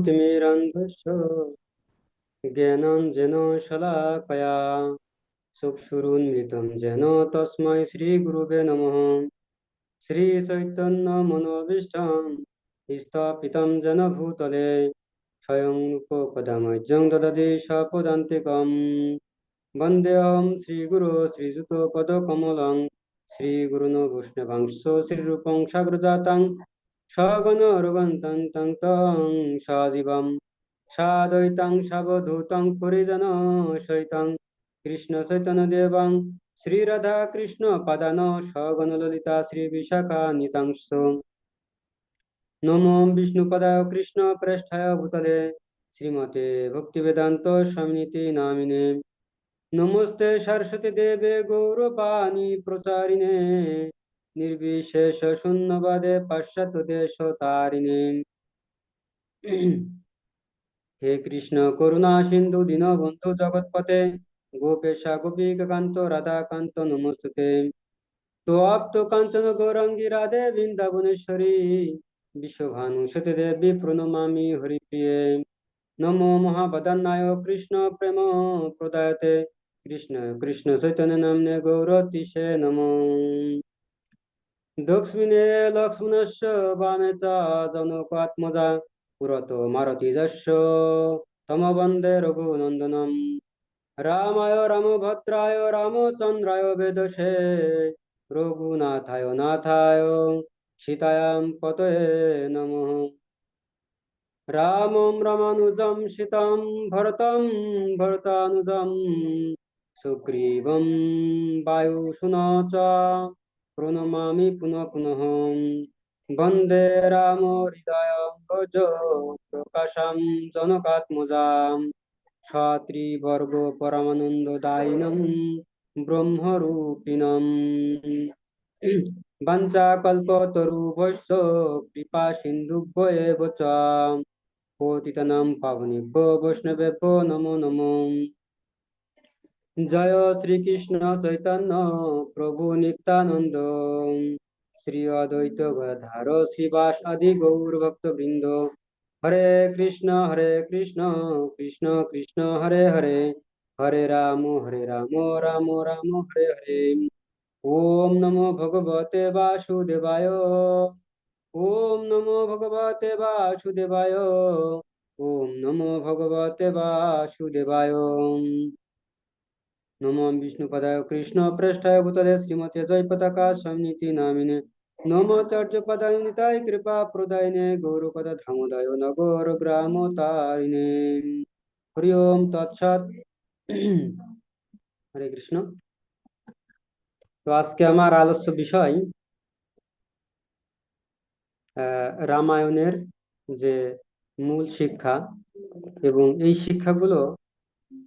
ज्ञानाञ्जनशलाकया ज्ञानाञ्जन शलाकया चक्षुरुन्मिलितं येन तस्मै श्रीगुरुवे नमः। श्रीचैतन्यमनोभीष्टं स्थापितं येन भूतले स्वयं रूपपदमज्जं ददति स्वपदान्तिकम्। वन्देऽहं श्रीगुरो श्रीयुतपदकमलं श्रीगुरुन् वैष्णवांश्च श्रीरूपं साग्रजातं सगण रघुवंतं तं सजीवं साद्वैतं सावधूतं परिजनसहितं कृष्ण चैतन्यदेवं श्रीराधाकृष्ण पादान सगण ललिता श्रीविशाखान्वितांश्च नमो विष्णुपदाय कृष्ण प्रेष्ठाय भूतले श्रीमते भक्तिवेदांत स्वामिनिति नामिने नमस्ते सरस्वती देवे गौरवाणी प्रचारिणे निर्विशेष शून्यवादे पाश्चात्य देश तारिणे हे कृष्ण करुणा सिंधु दीनबंधु जगतपते गोपेशा गोपीकांत राधाकांत नमस्ते तो कांचन गौरांगी राधे वृंदावनेश्वरी विश्वभानुसुते देवी प्रणमामि हरिप्रिये नमो महावदनाय कृष्ण प्रेम प्रदायते कृष्ण कृष्ण चैतन्य नाम्ने गौरतिशे नमो दक्षिणे लक्ष्मणस्य वामे च जनकात्मजा पुरतो मारुतिजस्य तम वन्दे रघुनन्दनम् रामाय रामभद्राय रामचन्द्राय वेदसे रघुनाथाय नाथाय सीतायां पतये नमः रामं रामानुजं सीतं भरतं भरतानुजं सुग्रीवं वायुसूनं च प्रणमामि पुनः पुनः वन्दे रामहृदयं प्रकाशं जनकात्मजां क्षत्रिवर्गो परमानन्ददायिनं ब्रह्मरूपिणम् वञ्चाकल्पतरुभ्यश्च कृपासिन्धुभ्य एव च पतितानां पावनेभ्यो वैष्णवेभ्यो नमो नमो जय श्री कृष्ण चैतन्य प्रभु नित्यानंद श्री अद्वैत गदाधर श्रीवास आदि गौर भक्त वृंद हरे कृष्ण कृष्ण कृष्ण हरे हरे हरे राम राम राम हरे हरे ओम नमो भगवते वासुदेवाय ओम नमो भगवते वासुदेवाय ओम नमो भगवते वासुदेवाय नमो विष्णुपदाय कृष्ण प्रेष्ठाय भूतले श्रीमते जयपताका समिति नामिने नमो चर्यपदाय निताय कृपा प्रदायिने गौरपद धामोदय नगर ग्राम तारिणे हरि ओम तत्सत हरे कृष्ण। তো আজকে আমার আলোচ্য বিষয় রামায়ণের যে মূল শিক্ষা এবং এই শিক্ষাগুলো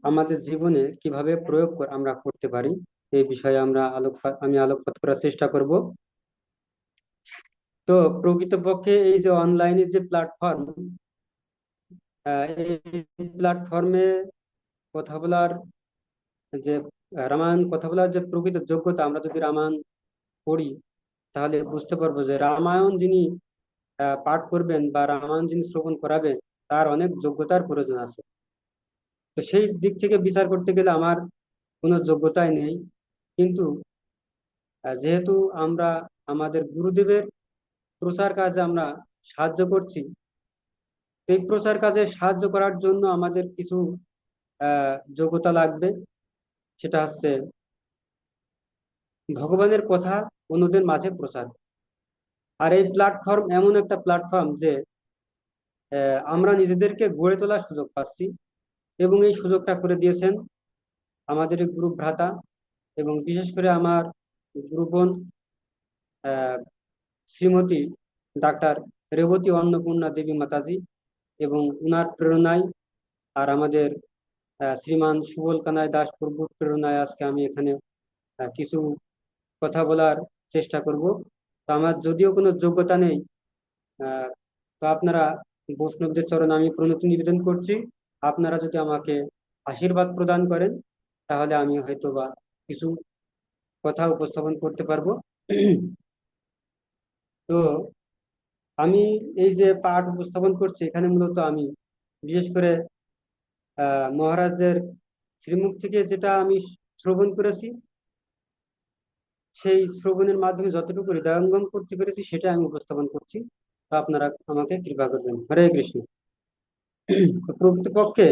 আমাদের জীবনে কিভাবে প্রয়োগ আমরা করতে পারি এই বিষয়ে আমি আলোকপাত করার চেষ্টা করব। তো প্রকৃতপক্ষে এই যে অনলাইনের যে প্ল্যাটফর্ম, এই প্ল্যাটফর্মে কথা বলার যে রামায়ণ কথা বলার যে প্রকৃত যোগ্যতা, আমরা যদি রামায়ণ পড়ি তাহলে বুঝতে পারবো যে রামায়ণ যিনি পাঠ করবেন বা রামায়ণ যিনি শ্রবণ করাবেন তার অনেক যোগ্যতার প্রয়োজন আছে। তো সেই দিক থেকে বিচার করতে গেলে আমার কোনো যোগ্যতাই নেই, কিন্তু যেহেতু আমরা আমাদের গুরুদেবের প্রচার কাজে আমরা সাহায্য করছি, এই প্রচার কাজে সাহায্য করার জন্য আমাদের কিছু যোগ্যতা লাগবে। সেটা হচ্ছে ভগবানের কথা অন্যদের মাঝে প্রচার। আর এই প্ল্যাটফর্ম এমন একটা প্ল্যাটফর্ম যে আমরা নিজেদেরকে গড়ে তোলার সুযোগ পাচ্ছি, এবং এই সুযোগটা করে দিয়েছেন আমাদের গুরু ভ্রাতা এবং বিশেষ করে আমার গুরু বোন শ্রীমতী ডাক্তার রেবতী অন্নপূর্ণা দেবী মাতাজি, এবং উনার প্রেরণায় আর আমাদের শ্রীমান সুবল কানাই দাস প্রভুর প্রেরণায় আজকে আমি এখানে কিছু কথা বলার চেষ্টা করব। তো আমার যদিও কোনো যোগ্যতা নেই, তো আপনারা বৈষ্ণবদের চরণে আমি প্রণতি নিবেদন করছি। আপনারা যদি আমাকে আশীর্বাদ প্রদান করেন তাহলে আমি হয়তো বা কিছু কথা উপস্থাপন করতে পারবো। তো আমি এই যে পাঠ উপস্থাপন করছি, এখানে মূলত আমি বিশেষ করে মহারাজদের শ্রীমুখ থেকে যেটা আমি শ্রবণ করেছি, সেই শ্রবণের মাধ্যমে যতটুকু হৃদয়ঙ্গম করতে পেরেছি সেটা আমি উপস্থাপন করছি। তো আপনারা আমাকে কৃপা করবেন। হরে কৃষ্ণ। তো প্রকৃতপক্ষে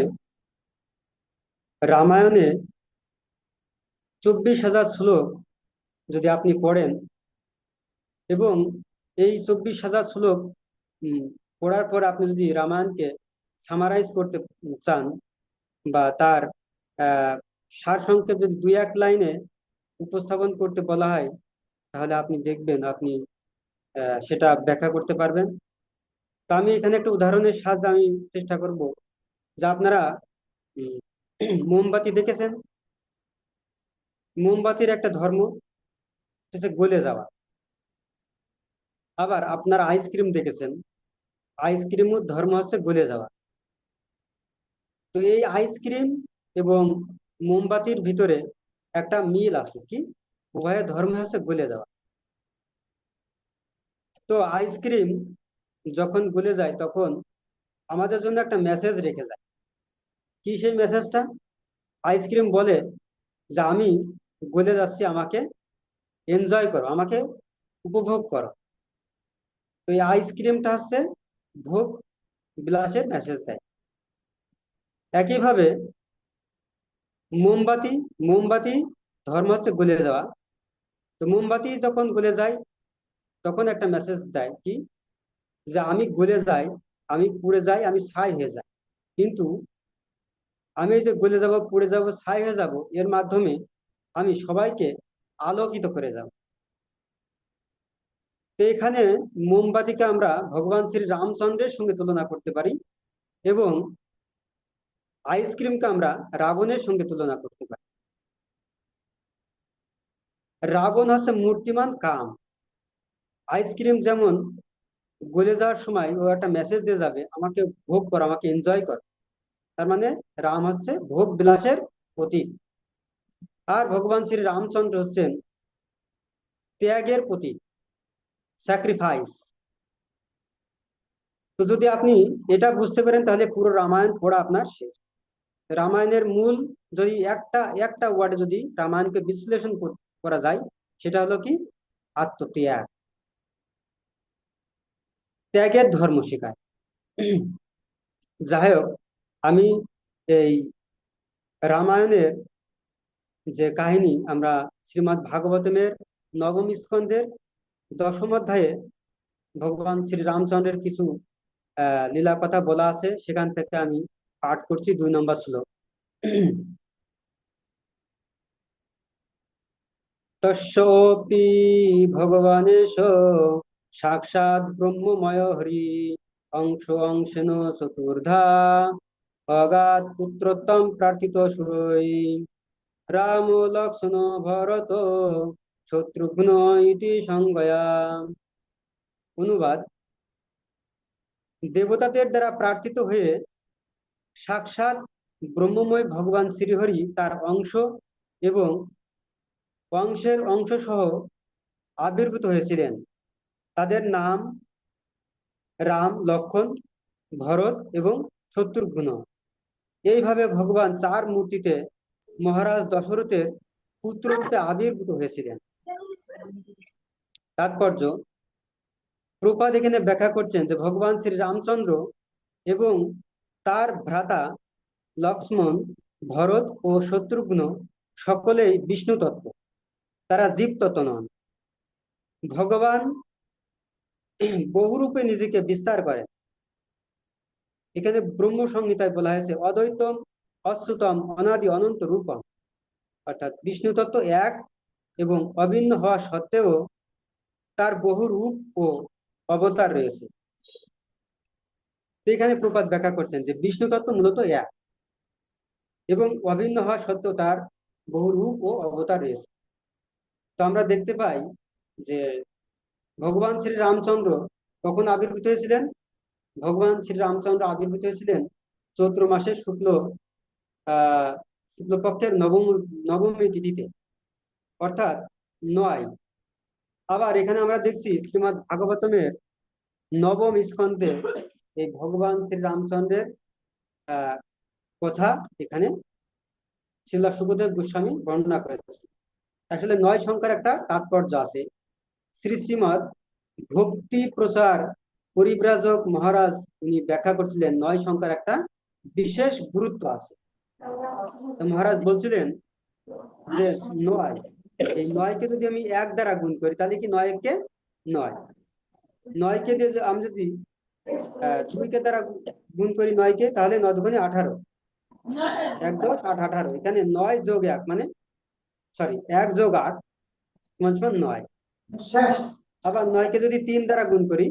রামায়ণে 24,000 শ্লোক যদি আপনি পড়েন এবং এই 24,000 শ্লোক উম, পড়ার পর আপনি যদি রামায়ণকে সামারাইজ করতে চান বা তার আহ সারসংক্ষেপ যদি 2-1 লাইনে উপস্থাপন করতে বলা হয়, তাহলে আপনি দেখবেন আপনি সেটা ব্যাখ্যা করতে পারবেন। তো আমি এখানে একটা উদাহরণের সাহায্যে আমি চেষ্টা করব যে আপনারা উম, মোমবাতি দেখেছেন। মোমবাতির একটা ধর্ম হচ্ছে গলে যাওয়া। আবার আপনারা আইসক্রিম দেখেছেন, আইসক্রিমের ধর্ম হচ্ছে গলে যাওয়া। তো এই আইসক্রিম এবং মোমবাতির ভিতরে একটা মিল আছে কি, উভয়ের ধর্ম হচ্ছে গলে যাওয়া। তো আইসক্রিম যখন গলে যায় তখন আমাদের জন্য একটা মেসেজ রেখে যায়। কি সেই মেসেজটা? আইসক্রিম বলে যে আমি গলে যাচ্ছি, আমাকে এনজয় করো, আমাকে উপভোগ করো। তো এই আইসক্রিমটা হচ্ছে ভোগ বিলাসের মেসেজ দেয়। একইভাবে মোমবাতি, মোমবাতি ধর্ম হচ্ছে গলে যাওয়া। তো মোমবাতি যখন গলে যায় তখন একটা মেসেজ দেয় কি, যে আমি গলে যাই, আমি পুড়ে যাই, আমি ছাই হয়ে যাই, কিন্তু আমি এই যে গলে যাব, পুড়ে যাব, ছাই হয়ে যাব, এর মাধ্যমে আমি সবাইকে আলোকিত করে যাব। তো এখানে মোমবাতিকে আমরা ভগবান শ্রী রামচন্দ্রের সঙ্গে তুলনা করতে পারি এবং আইসক্রিমকে আমরা রাবণের সঙ্গে তুলনা করতে পারি। রাবণ হচ্ছে মূর্তিমান কাম। আইসক্রিম যেমন গলে যাওয়ার সময় ও একটা মেসেজ দিয়ে যাবে, আমাকে ভোগ করো, আমাকে এনজয় করো। তার মানে রাম হচ্ছে ভোগ বিলাসের প্রতীক, আর ভগবান শ্রী রামচন্দ্র হচ্ছেন ত্যাগের প্রতীক, স্যাক্রিফাইস। তো যদি আপনি এটা বুঝতে পারেন তাহলে পুরো রামায়ণ পড়া আপনার শেষ। রামায়ণের মূল যদি একটা একটা ওয়ার্ডে যদি রামায়ণকে বিশ্লেষণ করা যায়, সেটা হলো কি, আত্মত্যাগ। ত্যাগের ধর্ম শেখায়। যাই হোক, আমি এই রামায়ণের যে কাহিনী আমরা শ্রীমদ্ ভাগবতমের নবম স্কন্ধের 10ম অধ্যায়ে ভগবান শ্রী রামচন্দ্রের কিছু লীলা কথা বলা আছে, সেখান থেকে আমি পাঠ করছি 2 নম্বর শ্লোক। তস্যোপি ভগবানেশ সাক্ষাৎ ব্রহ্মময় হরি অংশ অংশেন চতুর্ধা অগাধ পুত্রোত্তম প্রার্থিত সুরৈ রাম লক্ষ্মণ ভরত শত্রুঘ্ন ইতি সংজ্ঞয়া। অনুবাদ: দেবতাদের দ্বারা প্রার্থিত হয়ে সাক্ষাৎ ব্রহ্মময় ভগবান শ্রীহরি তার অংশ এবং অংশের অংশ সহ আবির্ভূত হয়েছিলেন। তাদের নাম রাম, লক্ষ্মণ, ভরত এবং শত্রুঘ্ন। এইভাবে ভগবান 4 মূর্তিতে মহারাজ দশরথের পুত্ররূপে আবির্ভূত হয়েছিলেন। তাৎপর্য: প্রপাদ এখানে ব্যাখ্যা করছেন যে ভগবান শ্রী রামচন্দ্র এবং তার ভ্রাতা লক্ষ্মণ, ভরত ও শত্রুঘ্ন সকলেই বিষ্ণু তত্ত্ব, তারা জীব তত্ত্ব নন। ভগবান বহুরূপে নিজেকে বিস্তার করেন। এখানে ব্রহ্ম সংহিতায় বলা হয়েছে অদ্বৈতম অচ্যুতম অনাদি অনন্ত রূপম, অর্থাৎ বিষ্ণু তত্ত্ব এক এবং অভিন্ন হওয়া সত্ত্বেও তার বহু রূপ ও অবতার রয়েছে। তো এখানে প্রপাত ব্যাখ্যা করছেন যে বিষ্ণু তত্ত্ব মূলত এক এবং অভিন্ন হওয়া সত্ত্বেও তার বহু রূপ ও অবতার রয়েছে। তো আমরা দেখতে পাই যে ভগবান শ্রী রামচন্দ্র কখন আবির্ভূত হয়েছিলেন? ভগবান শ্রী রামচন্দ্র আবির্ভূত হয়েছিলেন চৈত্র মাসের শুক্লপক্ষের নবমী তিথিতে, অর্থাৎ 9। আবার এখানে আমরা দেখছি শ্রীমদ্ ভাগবতমের নবম স্কন্ধে এই ভগবান শ্রী রামচন্দ্রের আহ কথা এখানে শ্রীলা সুখদেব গোস্বামী বর্ণনা করেছে। আসলে 9 সংখ্যার একটা তাৎপর্য আছে। শ্রী শ্রীমৎ ভক্তি প্রচার পরিব্রাজক মহারাজ উনি ব্যাখ্যা করছিলেন 9 সংখ্যার একটা বিশেষ গুরুত্ব আছে। মহারাজ বলছিলেন যে 9, এই 9কে যদি আমি 1 দ্বারা গুণ করি তাহলে কি 9 কে 9, 9কে দিয়ে আমি যদি 2 দ্বারা গুণ করি 9কে, তাহলে 9 দুগুণে 18, 1 10 8 18। এখানে 9 যোগ 1 মানে সরি 1 যোগ 8 সমান 9। আবার 9কে যদি 3 দ্বারা গুণ করি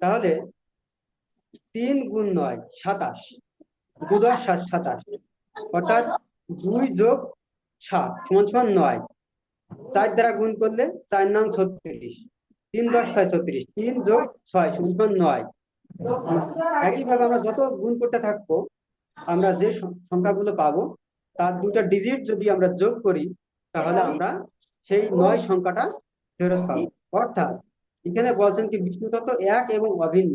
তাহলে 3 গুণ 9 27, 2 10 27, অর্থাৎ 2 যোগ 7 সমান 9। 4 দ্বারা গুণ করলে 4 9 36, 3 10 6 36, 3 যোগ 6 সমান 9। একইভাবে আমরা যত গুণ করতে থাকবো আমরা যে সংখ্যাগুলো পাবো তার 2টা ডিজিট যদি আমরা যোগ করি তাহলে আমরা সেই 9 সংখ্যাটা ফেরত পাবো। অর্থাৎ এখানে বলছেন কি বিষ্ণু তত্ত্ব এক এবং অভিন্ন।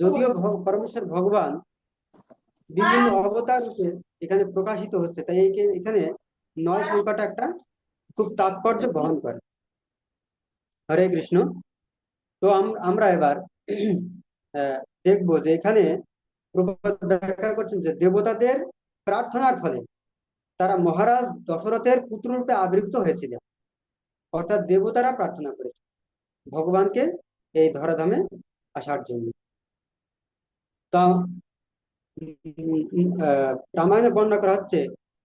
যদিও পরমেশ্বর ভগবান বিভিন্ন অবতার রূপে এখানে প্রকাশিত হচ্ছে, তাই এখানে 9 সংখ্যাটা একটা খুব তাৎপর্য বহন করে। হরে কৃষ্ণ। তো আমরা এবার দেখবো যে এখানে প্রভুপাদ ব্যাখ্যা করছেন যে দেবতাদের প্রার্থনার ফলে তারা মহারাজ দশরথের পুত্র রূপে আবির্ভূত হয়েছিলেন। অর্থাৎ দেবতারা প্রার্থনা করেছে ভগবানকে এই ধরাধামে আসার জন্য। তা রামায়ণে বর্ণনা করা হচ্ছে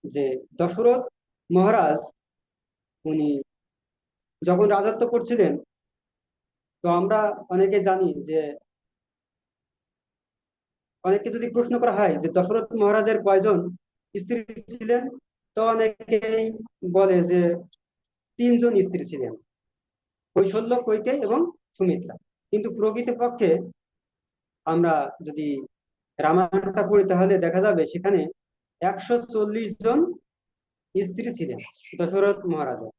যে দশরথ মহারাজ উনি যখন রাজত্ব করছিলেন, তো আমরা অনেকে জানি যে অনেককে যদি প্রশ্ন করা হয় যে দশরথ মহারাজের কয়জন স্ত্রী ছিলেন, তো অনেকেই বলে যে 3 জন স্ত্রী ছিলেন, কৌশল্য, কইকেয়ী এবং সুমিত্রা। কিন্তু প্রকৃতপক্ষে আমরা যদি রামায়ণটা পড়ি তাহলে দেখা যাবে সেখানে 140 জন স্ত্রী ছিলেন দশরথ মহারাজের।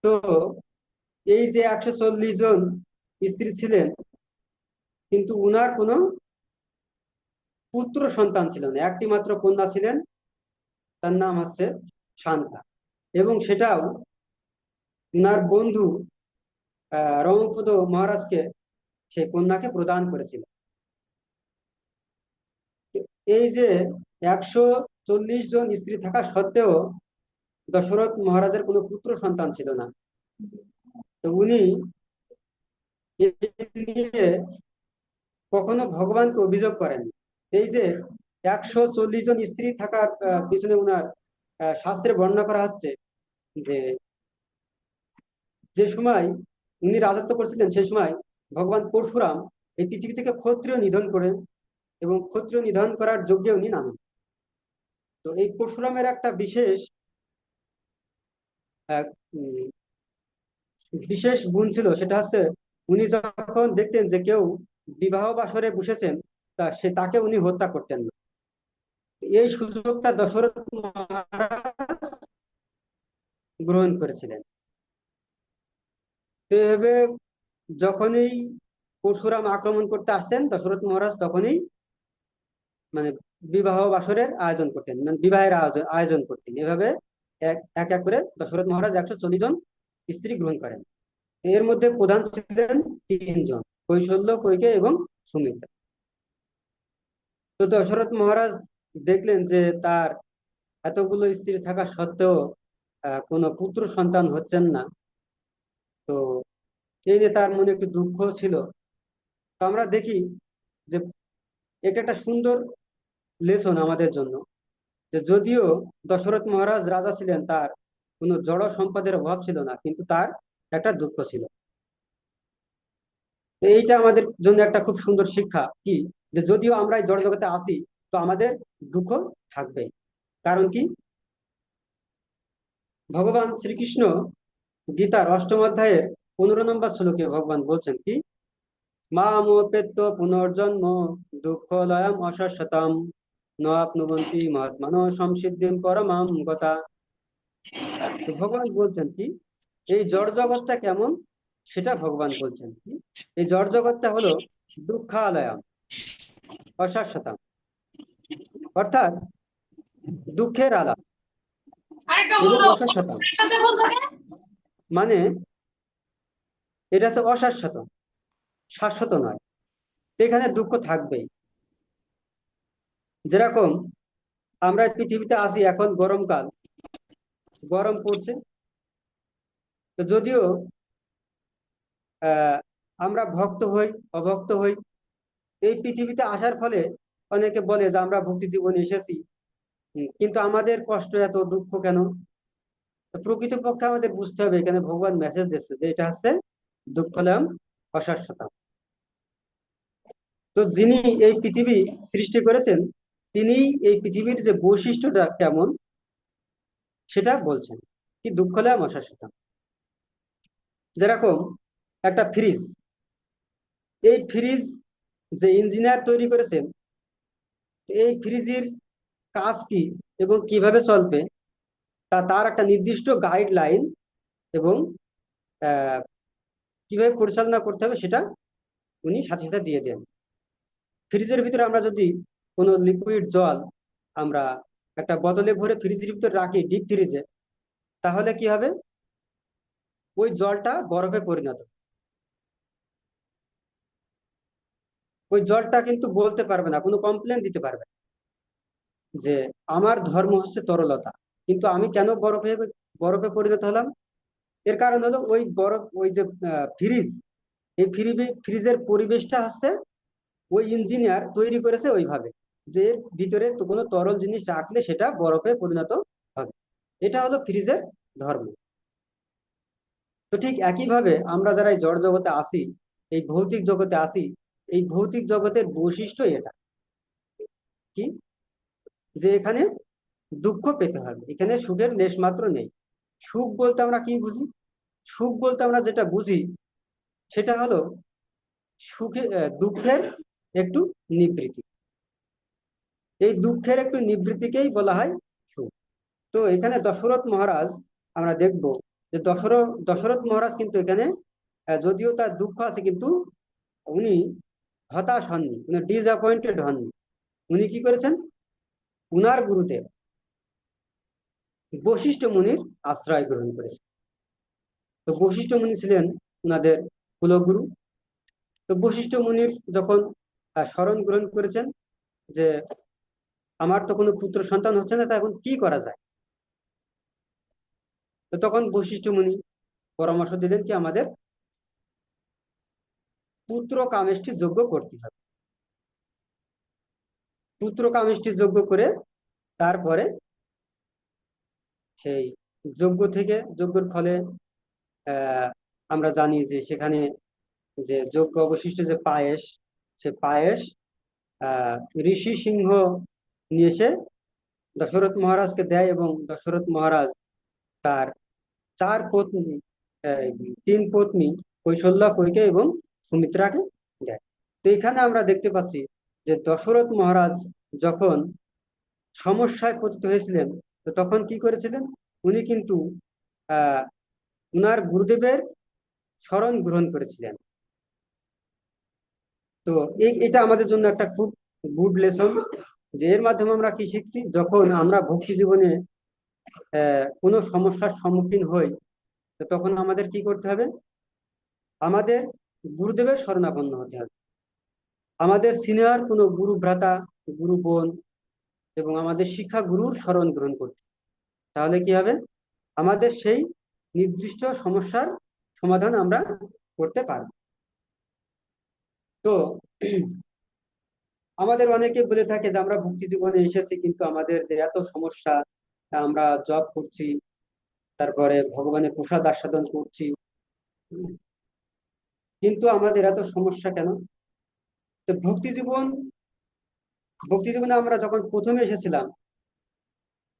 তো এই যে 140 জন স্ত্রী ছিলেন, কিন্তু উনার কোনো পুত্র সন্তান ছিল না, একটি মাত্র কন্যা ছিলেন, তার নাম হচ্ছে শান্তা। এবং সেটাও উনার বন্ধু রমপদ মহারাজকে সেই কন্যাকে প্রদান করেছিল। এই যে 140 জন স্ত্রী থাকা সত্ত্বেও দশরথ মহারাজের কোনো পুত্র সন্তান ছিল না। তো উনি এ নিয়ে কখনো ভগবানকে অভিযোগ করেন। এই যে 140 জন স্ত্রী থাকার পিছনে উনার শাস্ত্রে বর্ণনা করা হচ্ছে যে যে সময় উনি রাজত্ব করছিলেন সেই সময় ভগবান পরশুরাম এই পৃথিবী থেকে ক্ষত্রিয় নিধন করেন এবং ক্ষত্রিয় নিধন করার যজ্ঞে উনি নামেন। তো এই পরশুরামের একটা বিশেষ বিশেষ গুণ ছিল, সেটা হচ্ছে উনি যখন দেখতেন যে কেউ বিবাহ বাসরে বসেছেন তাকে উনি হত্যা করতেন না। এই সুযোগটা দশরথ মহারাজ গ্রহণ করেছিলেন। তো এভাবে যখনই পরশুরাম আক্রমণ করতে আসতেন দশরথ মহারাজ তখনই মানে বিবাহ বাসরের আয়োজন করতেন, মানে বিবাহের আয়োজন করতেন। এভাবে এক এক এক করে দশরথ মহারাজ 140 জন স্ত্রী গ্রহণ করেন। এর মধ্যে প্রধান ছিলেন 3 জন, কৌশল্য, কইকেয়ী এবং সুমিত্রা। তো দশরথ মহারাজ দেখলেন যে তার এতগুলো স্ত্রী থাকা সত্ত্বেও কোনো পুত্র সন্তান হচ্ছেন না। তো এই যে তার মনে একটু দুঃখ ছিল। তো আমরা দেখি যে এটা একটা সুন্দর লেসন আমাদের জন্য, যে যদিও দশরথ মহারাজ রাজা ছিলেন, তার কোনো জড় সম্পদের অভাব ছিল না, কিন্তু তার একটা দুঃখ ছিল। তো এইটা আমাদের জন্য একটা খুব সুন্দর শিক্ষা কি, যে যদিও আমরা এই জড় জগতে আছি তো আমাদের দুঃখ থাকবে। কারণ কি, ভগবান শ্রীকৃষ্ণ গীতার 8ম অধ্যায়ের 15 নম্বর শ্লোকে ভগবান বলছেন কি, মামোপেত্য পুনর্জন্ম দুঃখলয়ম অশাশ্বতম নাপ্নুবন্তি মহাত্মানো সংসিদ্ধিম পরমাম গতা। তো ভগবান বলছেন কি, এই জড় জগৎটা কেমন সেটা ভগবান বলছেন কি, এই জড় জগৎটা হলো দুঃখালয়ম, অশাশ্বতম, অর্থাৎ দুঃখের আলাপ এবং অশাশ্বতম, মানে এটা হচ্ছে অশাশ্বত, শাশ্বত নয়। এখানে দুঃখ থাকবেই। যেরকম আমরা পৃথিবীতে আছি, এখন গরমকাল, গরম পড়ছে। তো যদিও আহ আমরা ভক্ত হই, অভক্ত হই, এই পৃথিবীতে আসার ফলে অনেকে বলে যে আমরা ভক্তি জীবনে এসেছি, কিন্তু আমাদের কষ্ট এত, দুঃখ কেন? তো প্রকৃতপক্ষে আমাদের বুঝতে হবে, এখানে ভগবান মেসেজ দিচ্ছে যে এটা হচ্ছে দুঃখলাম, অশাশ্বত। তো যিনি এই পৃথিবী সৃষ্টি করেছেন, তিনি এই পৃথিবীর যে বৈশিষ্ট্যটা কেমন সেটা বলছেন, কি দুঃখলাম, অশাশ্বত। যেরকম একটা ফ্রিজ, এই ফ্রিজ যে ইঞ্জিনিয়ার তৈরি করেছেন, এই ফ্রিজের কাজ কি এবং কিভাবে চলবে, তার একটা নির্দিষ্ট গাইডলাইন এবং আহ, কিভাবে পরিচালনা করতে হবে সেটা উনি সাথে সাথে দিয়ে দেন। ফ্রিজের ভিতরে আমরা যদি কোনো লিকুইড জল আমরা একটা বোতলে ভরে ফ্রিজের ভিতরে রাখি, ডিপ ফ্রিজে, তাহলে কি হবে? ওই জলটা বরফে পরিণত, ওই জলটা কিন্তু বলতে পারবে না, কোনো কমপ্লেন দিতে পারবে না যে আমার ধর্ম হচ্ছে তরলতা, কিন্তু আমি কেন বরফে বরফে পরিণত হলাম? এর কারণ হলো ওই বরফ, ওই যে ফ্রিজ, এই ফ্রিজের পরিবেশটা হচ্ছে ওই ইঞ্জিনিয়ার তৈরি করেছে ওইভাবে, যে এর ভিতরে তো কোনো তরল জিনিস রাখলে সেটা বরফে পরিণত হবে। এটা হলো ফ্রিজের ধর্ম। তো ঠিক একইভাবে আমরা যারা এই জড় জগতে আছি, এই ভৌতিক জগতে আছি, এই ভৌতিক জগতের বৈশিষ্ট্য এটা কি, যে এখানে দুঃখ পেতে হবে, এখানে সুখের লেশ মাত্র নেই। সুখ বলতে আমরা কি বুঝি? সুখ বলতে আমরা যেটা বুঝি সেটা হলো দুঃখের একটু নিবৃত্তি। এই দুঃখের একটু নিবৃত্তিকেই বলা হয় সুখ। তো এখানে দশরথ মহারাজ, আমরা দেখব যে দশরথ মহারাজ কিন্তু এখানে যদিও তার দুঃখ আছে, কিন্তু উনি হতাশ হননি, উনি ডিসঅ্যাপয়েন্টেড হননি। উনি কি করেছেন? উনার গুরুদেব বশিষ্ঠ মুনির আশ্রয় গ্রহণ করেছেন। তো বশিষ্ঠ মুনি ছিলেন উনাদের কুলগুরু। তো বশিষ্ঠ মুনির যখন শরণ গ্রহণ করেছেন যে আমার তো কোনো পুত্র সন্তান হচ্ছে না, তা এখন কি করা যায়? তো তখন বশিষ্ঠ মুনি পরামর্শ দিলেন কি আমাদের পুত্র কামেষ্টি যজ্ঞ করতে হবে। পুত্র কামেষ্টি যজ্ঞ করে তারপরে সেই যজ্ঞের ফলে আমরা জানি যে সেখানে যে যজ্ঞ অবশিষ্ট যে পায়েস, সে পায়েস আহ ঋষি সিংহ নিয়ে এসে দশরথ মহারাজকে দেয়, এবং দশরথ মহারাজ তার চার পত্নী, আহ, তিন পত্নী কৌশল্যা, কৈকেয়ী এবং সুমিত্রাকে দেয়। তো এখানে আমরা দেখতে পাচ্ছি যে দশরথ মহারাজ যখন সমস্যায় পতিত হয়েছিলেন, তো তখন কি করেছিলেন? উনি কিন্তু আহ উনার গুরুদেবের শরণ গ্রহণ করেছিলেন। তো এটা আমাদের জন্য একটা খুব গুড লেসন, যে এর মাধ্যমে আমরা কি শিখছি, যখন আমরা ভক্তি জীবনে কোনো সমস্যার সম্মুখীন হই, তো তখন আমাদের কি করতে হবে? আমাদের গুরুদেবের শরণাপন্ন হতে হবে, আমাদের সিনিয়র কোনো গুরু ভ্রাতা, গুরু বোন এবং আমাদের শিক্ষা গুরুর শরণ গ্রহণ করতে। তাহলে কি হবে? আমাদের সেই নির্দিষ্ট সমস্যার সমাধান আমরা করতে পারব। তো আমাদের অনেকে বলে থাকে যে আমরা ভক্তি জীবনে এসেছি, কিন্তু আমাদের যে এত সমস্যা, আমরা জব করছি, তারপরে ভগবানের প্রসাদ আস্বাদন করছি, কিন্তু আমাদের এত সমস্যা কেন? তো ভক্তি জীবনে আমরা যখন প্রথমে এসেছিলাম,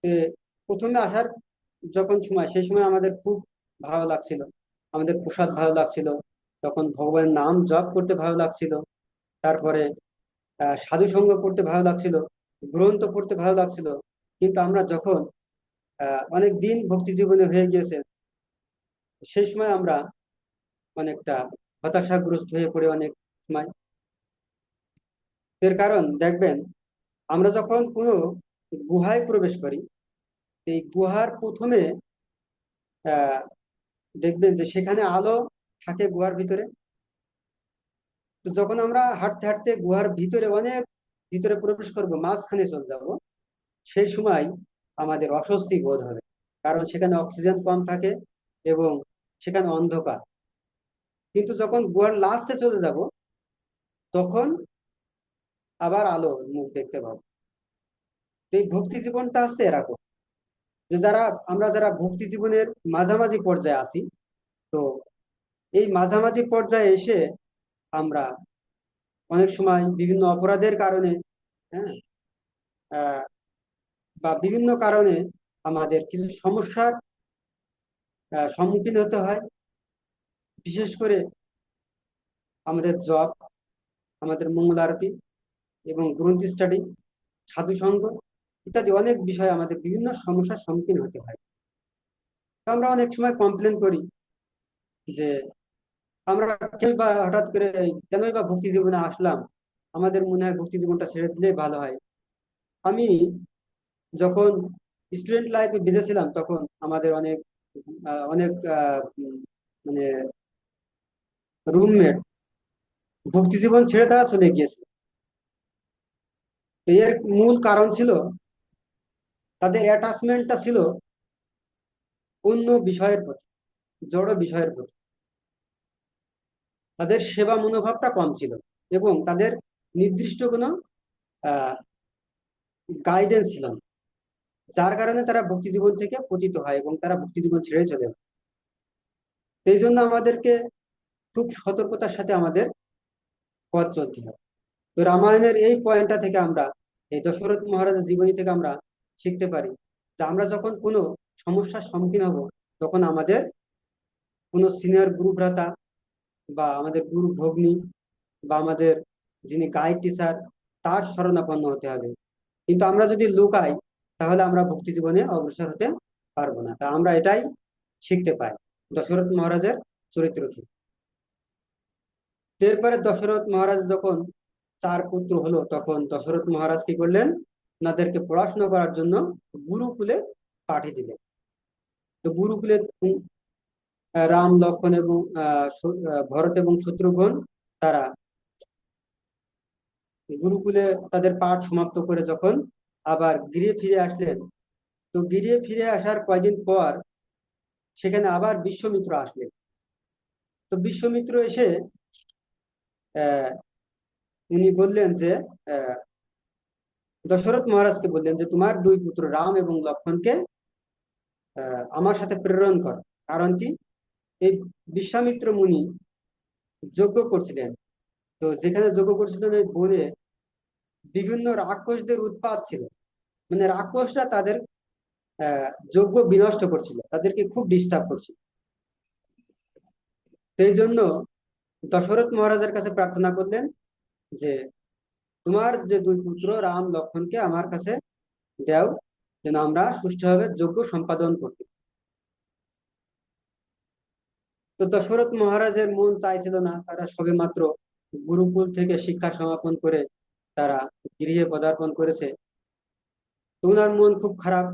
এ, প্রথমে আসার যখন সময়, সেই সময় আমাদের খুব ভালো লাগছিল, আমাদের প্রসাদ ভালো লাগছিল, তখন ভগবানের নাম জপ করতে ভালো লাগছিল, তারপরে সাধু সঙ্গ করতে ভালো লাগছিল, গ্রন্থ পড়তে ভালো লাগছিল। কিন্তু আমরা যখন অনেক দিন ভক্তি জীবনে হয়ে গিয়েছে, সেই সময় আমরা অনেকটা হতাশাগ্রস্ত হয়ে পড়ে অনেক সময় এর কারণ দেখবেন, আমরা যখন কোনো গুহায় প্রবেশ করি, এই গুহার প্রথমে আহ দেখবেন যে সেখানে আলো থাকে গুহার ভিতরে। তো যখন আমরা হাঁটতে হাঁটতে গুহার ভিতরে অনেক ভিতরে প্রবেশ করব, মাঝখানে চলে যাব, সেই সময় আমাদের অস্বস্তি বোধ হবে, কারণ সেখানে অক্সিজেন কম থাকে এবং সেখানে অন্ধকার। কিন্তু যখন গুহার লাস্টে চলে যাব, তখন আবার আলো মুখ দেখতে পাবো। তো এই ভক্তি জীবনটা আছে এরকম, যে যারা ভক্তি জীবনের মাঝামাঝি পর্যায়ে আছি, তো এই মাঝামাঝি পর্যায়ে এসে আমরা অনেক সময় বিভিন্ন অপরাধের কারণে, হ্যাঁ, আহ, বা বিভিন্ন কারণে আমাদের কিছু সমস্যার সম্মুখীন হতে হয়। বিশেষ করে আমাদের জব, আমাদের মঙ্গল আরতি এবং গ্রন্থ স্টাডি, সাধু সঙ্গ ইত্যাদি অনেক বিষয়ে আমাদের বিভিন্ন সমস্যার সম্মুখীন হতে হয়। তো আমরা অনেক সময় কমপ্লেন করি যে আমরা কেউ বা হঠাৎ করে কেনই বা ভক্তি জীবনে আসলাম, আমাদের মনে হয় ভক্তি জীবনটা ছেড়ে দিলেই ভালো হয়। আমি যখন স্টুডেন্ট লাইফে বেঁচেছিলাম, তখন আমাদের অনেক অনেক মানে রুমমেট ভক্তি জীবন ছেড়ে তারা চলে গিয়েছে। তো এর মূল কারণ ছিল তাদের অ্যাটাচমেন্টটা ছিল অন্য বিষয়ের প্রতি, জড় বিষয়ের প্রতি। তাদের সেবা মনোভাবটা কম ছিল এবং তাদের নির্দিষ্ট কোনো গাইডেন্স ছিল না, যার কারণে তারা ভক্তি জীবন থেকে পতিত হয় এবং তারা ভক্তি জীবন ছেড়ে চলে যায়। এই জন্য আমাদেরকে খুব সতর্কতার সাথে আমাদের পথ চলতে হবে। তো রামায়ণের এই পয়েন্টটা থেকে আমরা, এই দশরথ মহারাজের জীবনী থেকে আমরা শিখতে পারি যে আমরা যখন কোনো সমস্যার সম্মুখীন হব, তখন আমাদের কোনো সিনিয়র গুরু ভ্রাতা বা আমাদের গুরু ভগ্নী বা আমাদের যিনি গাইড টিচার, তার শরণাপন্ন হতে হবে। কিন্তু আমরা যদি লুকাই, তাহলে আমরা ভক্তি জীবনে অগ্রসর হতে পারবো না। তা আমরা এটাই শিখতে পাই দশরথ মহারাজের চরিত্র থেকে। এরপরে দশরথ মহারাজ যখন 4 পুত্র হলো, তখন দশরথ মহারাজ কি করলেন, ওনাদেরকে পড়াশোনা করার জন্য গুরুকুলে পাঠিয়ে দিলেন। তো গুরুকুলে রাম, লক্ষ্মণ এবং ভরত এবং শত্রুঘ্ন, তারা গুরুকুলে তাদের পাঠ সমাপ্ত করে যখন আবার গৃহে ফিরে আসলেন, তো গৃহে ফিরে আসার কয়দিন পর সেখানে আবার বিশ্বমিত্র আসলেন। তো বিশ্বমিত্র এসে আহ উনি বললেন যে, আহ, দশরথ মহারাজকে বললেন যে তোমার 2 পুত্র রাম এবং লক্ষ্মণকে আমার সাথে প্রেরণ কর। কারণ কি, এই বিশ্বামিত্র মুনি যজ্ঞ করছিলেন। তো যেখানে যজ্ঞ করছিলেন ওই বনে বিভিন্ন রাক্ষসদের উৎপাত ছিল, মানে রাক্ষসরা তাদের যজ্ঞ বিনষ্ট করছিল, তাদেরকে খুব ডিস্টার্ব করছিল। সেই জন্য দশরথ মহারাজের কাছে প্রার্থনা করলেন যে তোমার যে 2 পুত্র রাম লক্ষ্মণকে আমার কাছে দাও, যেন আমরা সুষ্ঠুভাবে যজ্ঞ সম্পাদন করতে। তো দশরথ মহারাজের মন চাইছিল না, তারা সবেমাত্র গুরুকুল থেকে শিক্ষা সমাপন করে তারা গৃহে পদার্পণ করেছে। তো ওনার মন খুব খারাপ।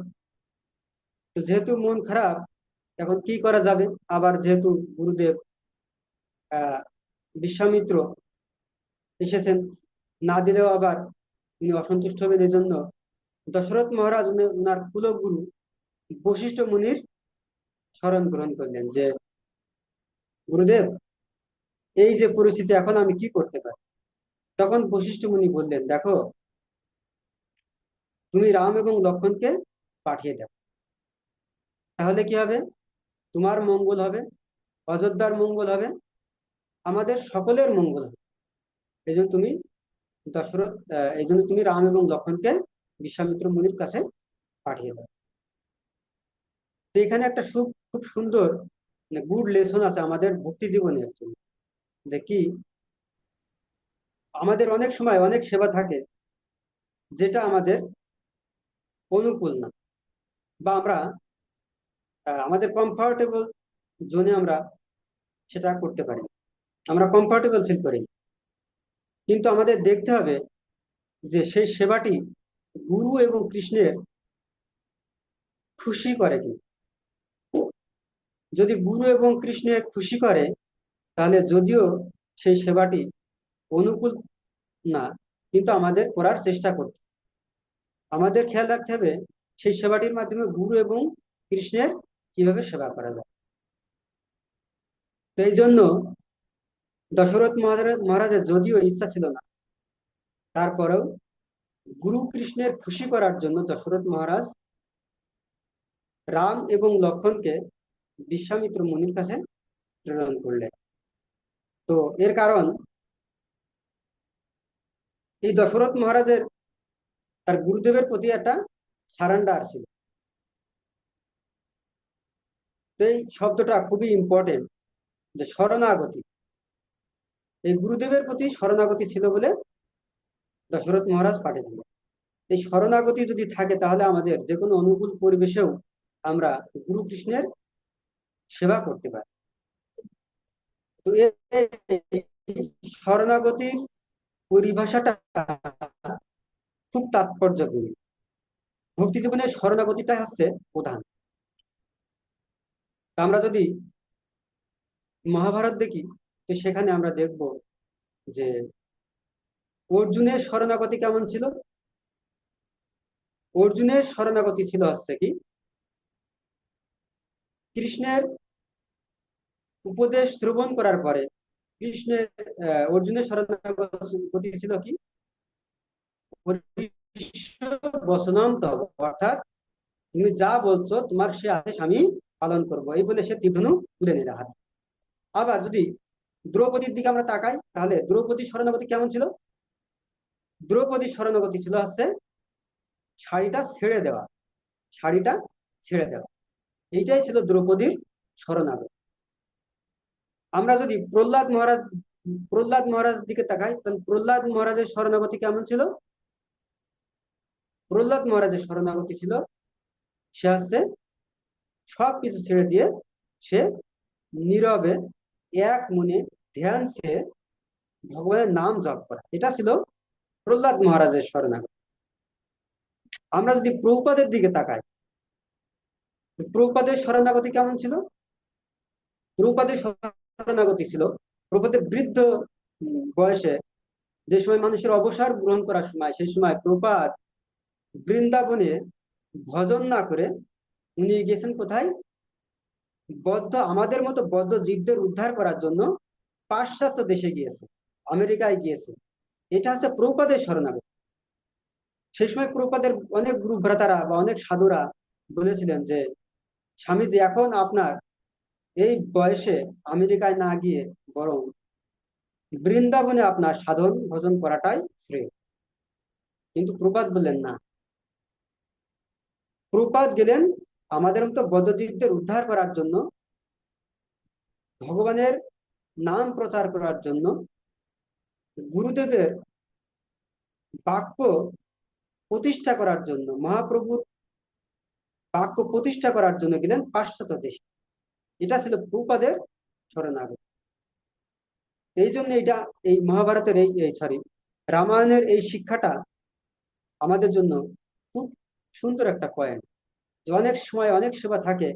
তো যেহেতু মন খারাপ, এখন কি করা যাবে? আবার যেহেতু গুরুদেব আহ বিশ্বামিত্র এসেছেন, না দিলেও আবার উনি অসন্তুষ্ট হবেন। এই জন্য দশরথ মহারাজ উনার কুলগুরু বশিষ্ঠ মুনির শরণ গ্রহণ করলেন যে গুরুদেব, এই যে পরিস্থিতি, এখন আমি কি করতে পারি? তখন বশিষ্ঠ মুনি বললেন, দেখো, তুমি রাম এবং লক্ষ্মণকে পাঠিয়ে দাও। তাহলে কি হবে? তোমার মঙ্গল হবে, অযোধ্যার মঙ্গল হবে, আমাদের সকলের মঙ্গল হবে। এই জন্য তুমি এই জন্য তুমি রাম এবং লক্ষ্মণকে বিশ্বামিত্র মুনির কাছে পাঠিয়ে দাও। তো এখানে একটা খুব সুন্দর গুড লেসন আছে আমাদের ভক্তি জীবনের জন্য, যে কি, আমাদের অনেক সময় অনেক সেবা থাকে যেটা আমাদের অনুকূল না, বা আমরা আমাদের কমফর্টেবল জোনে আমরা সেটা করতে পারি, আমরা কমফর্টেবল ফিল করি। কিন্তু আমাদের দেখতে হবে যে সেই সেবাটি গুরু এবং কৃষ্ণের খুশি করে কি। যদি গুরু এবং কৃষ্ণের খুশি করে, তাহলে যদিও সেই সেবাটি অনুকূল না, কিন্তু আমাদের করার চেষ্টা করতে, আমাদের খেয়াল রাখতে হবে সেই সেবাটির মাধ্যমে গুরু এবং কৃষ্ণের কিভাবে সেবা করা যায়। তো এই জন্য দশরথ মহারাজের যদিও ইচ্ছা ছিল না, তারপরেও গুরু কৃষ্ণের খুশি করার জন্য দশরথ মহারাজ রাম এবং লক্ষ্মণকে বিশ্বামিত্র মুনির কাছে প্রেরণ করলেন। তো এর কারণ এই দশরথ মহারাজের তার গুরুদেবের প্রতি একটা সারেন্ডার ছিল। তো এই শব্দটা খুবই ইম্পর্টেন্ট, যে শরণাগতি, এই গুরুদেবের প্রতি শরণাগতি ছিল বলে দশরথ মহারাজ পাঠিয়ে দিলেন। এই শরণাগতি যদি থাকে, তাহলে আমাদের যে কোনো অনুকূল পরিবেশেও আমরা গুরু কৃষ্ণের সেবা করতে পারি। তো এই শরণাগতির পরিভাষাটা খুব তাৎপর্যপূর্ণ। ভক্তি জীবনের শরণাগতিটা হচ্ছে প্রধান। আমরা যদি মহাভারত দেখি, তো সেখানে আমরা দেখব যে অর্জুনের শরণাগতি কেমন ছিল। অর্জুনের শরণাগতি ছিল হচ্ছে কি, কৃষ্ণের উপদেশ শ্রবণ করার পরে কৃষ্ণের অর্জুনের শরণাগতি ছিল কি, বচনম তব, অর্থাৎ তুমি যা বলছো তোমার সে আদেশ আমি পালন করব, এই বলে সে তীর ধনুক তুলে নিল হাতে। আবার যদি দ্রৌপদীর দিকে আমরা তাকাই, তাহলে দ্রৌপদীর শরণাগতি কেমন ছিল। দ্রৌপদীর শরণাগতি ছিল হচ্ছে শাড়িটা ছেড়ে দেওয়া, শাড়িটা ছেড়ে দেওয়া, এইটাই ছিল দ্রৌপদীর শরণাগতি। আমরা যদি প্রহ্লাদ মহারাজ দিকে তাকাই, তাহলে প্রহ্লাদ মহারাজের শরণাগতি কেমন ছিল। প্রহ্লাদ মহারাজের শরণাগতি ছিল, সে হচ্ছে সবকিছু ছেড়ে দিয়ে সে নীরবে এক মনে ধ্যান সে ভগবানের নাম জপ করা, এটা ছিল প্রহ্লাদ মহারাজের শরণাগতি। আমরা যদি প্রভুপাদের দিকে তাকাই, প্রভুপাদের শরণাগতি কেমন ছিল। প্রভুপাদের শরণাগতি ছিল, প্রভুপাদের বৃদ্ধ বয়সে যে সময় মানুষের অবসর গ্রহণ করার সময়, সেই সময় প্রভুপাদ বৃন্দাবনে ভজন না করে উনি গেছেন কোথায়, আমাদের মতো বদ্ধ জীবদের উদ্ধার করার জন্য পাশ্চাত্য দেশে গিয়েছে, আমেরিকায় গিয়েছে। এটা হচ্ছে প্রভুপাদের শরণাগতি। সেই সময় প্রভুপাদের অনেক গুরু ভ্রাতারা বা অনেক সাধুরা বলেছিলেন যে, স্বামীজি এখন আপনার এই বয়সে আমেরিকায় না গিয়ে বরং বৃন্দাবনে আপনার সাধন ভজন করাটাই শ্রেয়। কিন্তু প্রভুপাদ বললেন না, প্রভুপাদ গেলেন আমাদের মতো বদ্ধজীবদের উদ্ধার করার জন্য, ভগবানের নাম প্রচার করার জন্য, গুরুদেবের বাক্য প্রতিষ্ঠা করার জন্য, মহাপ্রভুর বাক্য প্রতিষ্ঠা করার জন্য গেলেন পাশ্চাত্য দেশে। এটা ছিল প্রভুপাদের শরণাগতি। এই জন্য এটা এই মহাভারতের এই সরি রামায়ণের এই শিক্ষাটা আমাদের জন্য খুব সুন্দর একটা পয়েন্ট, যে অনেক সময় অনেক সেবা থাকে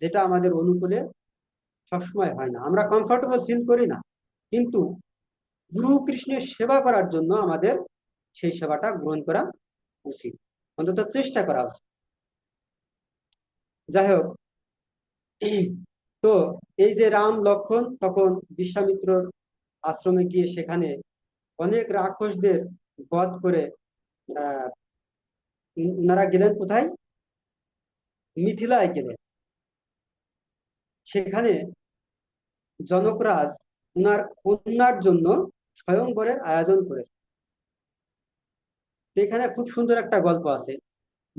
যেটা আমাদের অনুকূলে সবসময় হয় না, আমরা কমফোর্টেবল ফিল করি না, কিন্তু গুরু কৃষ্ণের সেবা করার জন্য আমাদের সেই সেবাটা গ্রহণ করা উচিত, অন্তত চেষ্টা করা উচিত। যাই হোক, তো এই যে রাম লক্ষ্মণ তখন বিশ্বামিত্রর আশ্রমে গিয়ে সেখানে অনেক রাক্ষসদের বধ করে আহ ওনারা গেলেন কোথায়, মিথিলায় গেলেন। সেখানে জনকরাজ উনার কন্যার জন্য স্বয়ংবরের আয়োজন করেছে। এখানে খুব সুন্দর একটা গল্প আছে,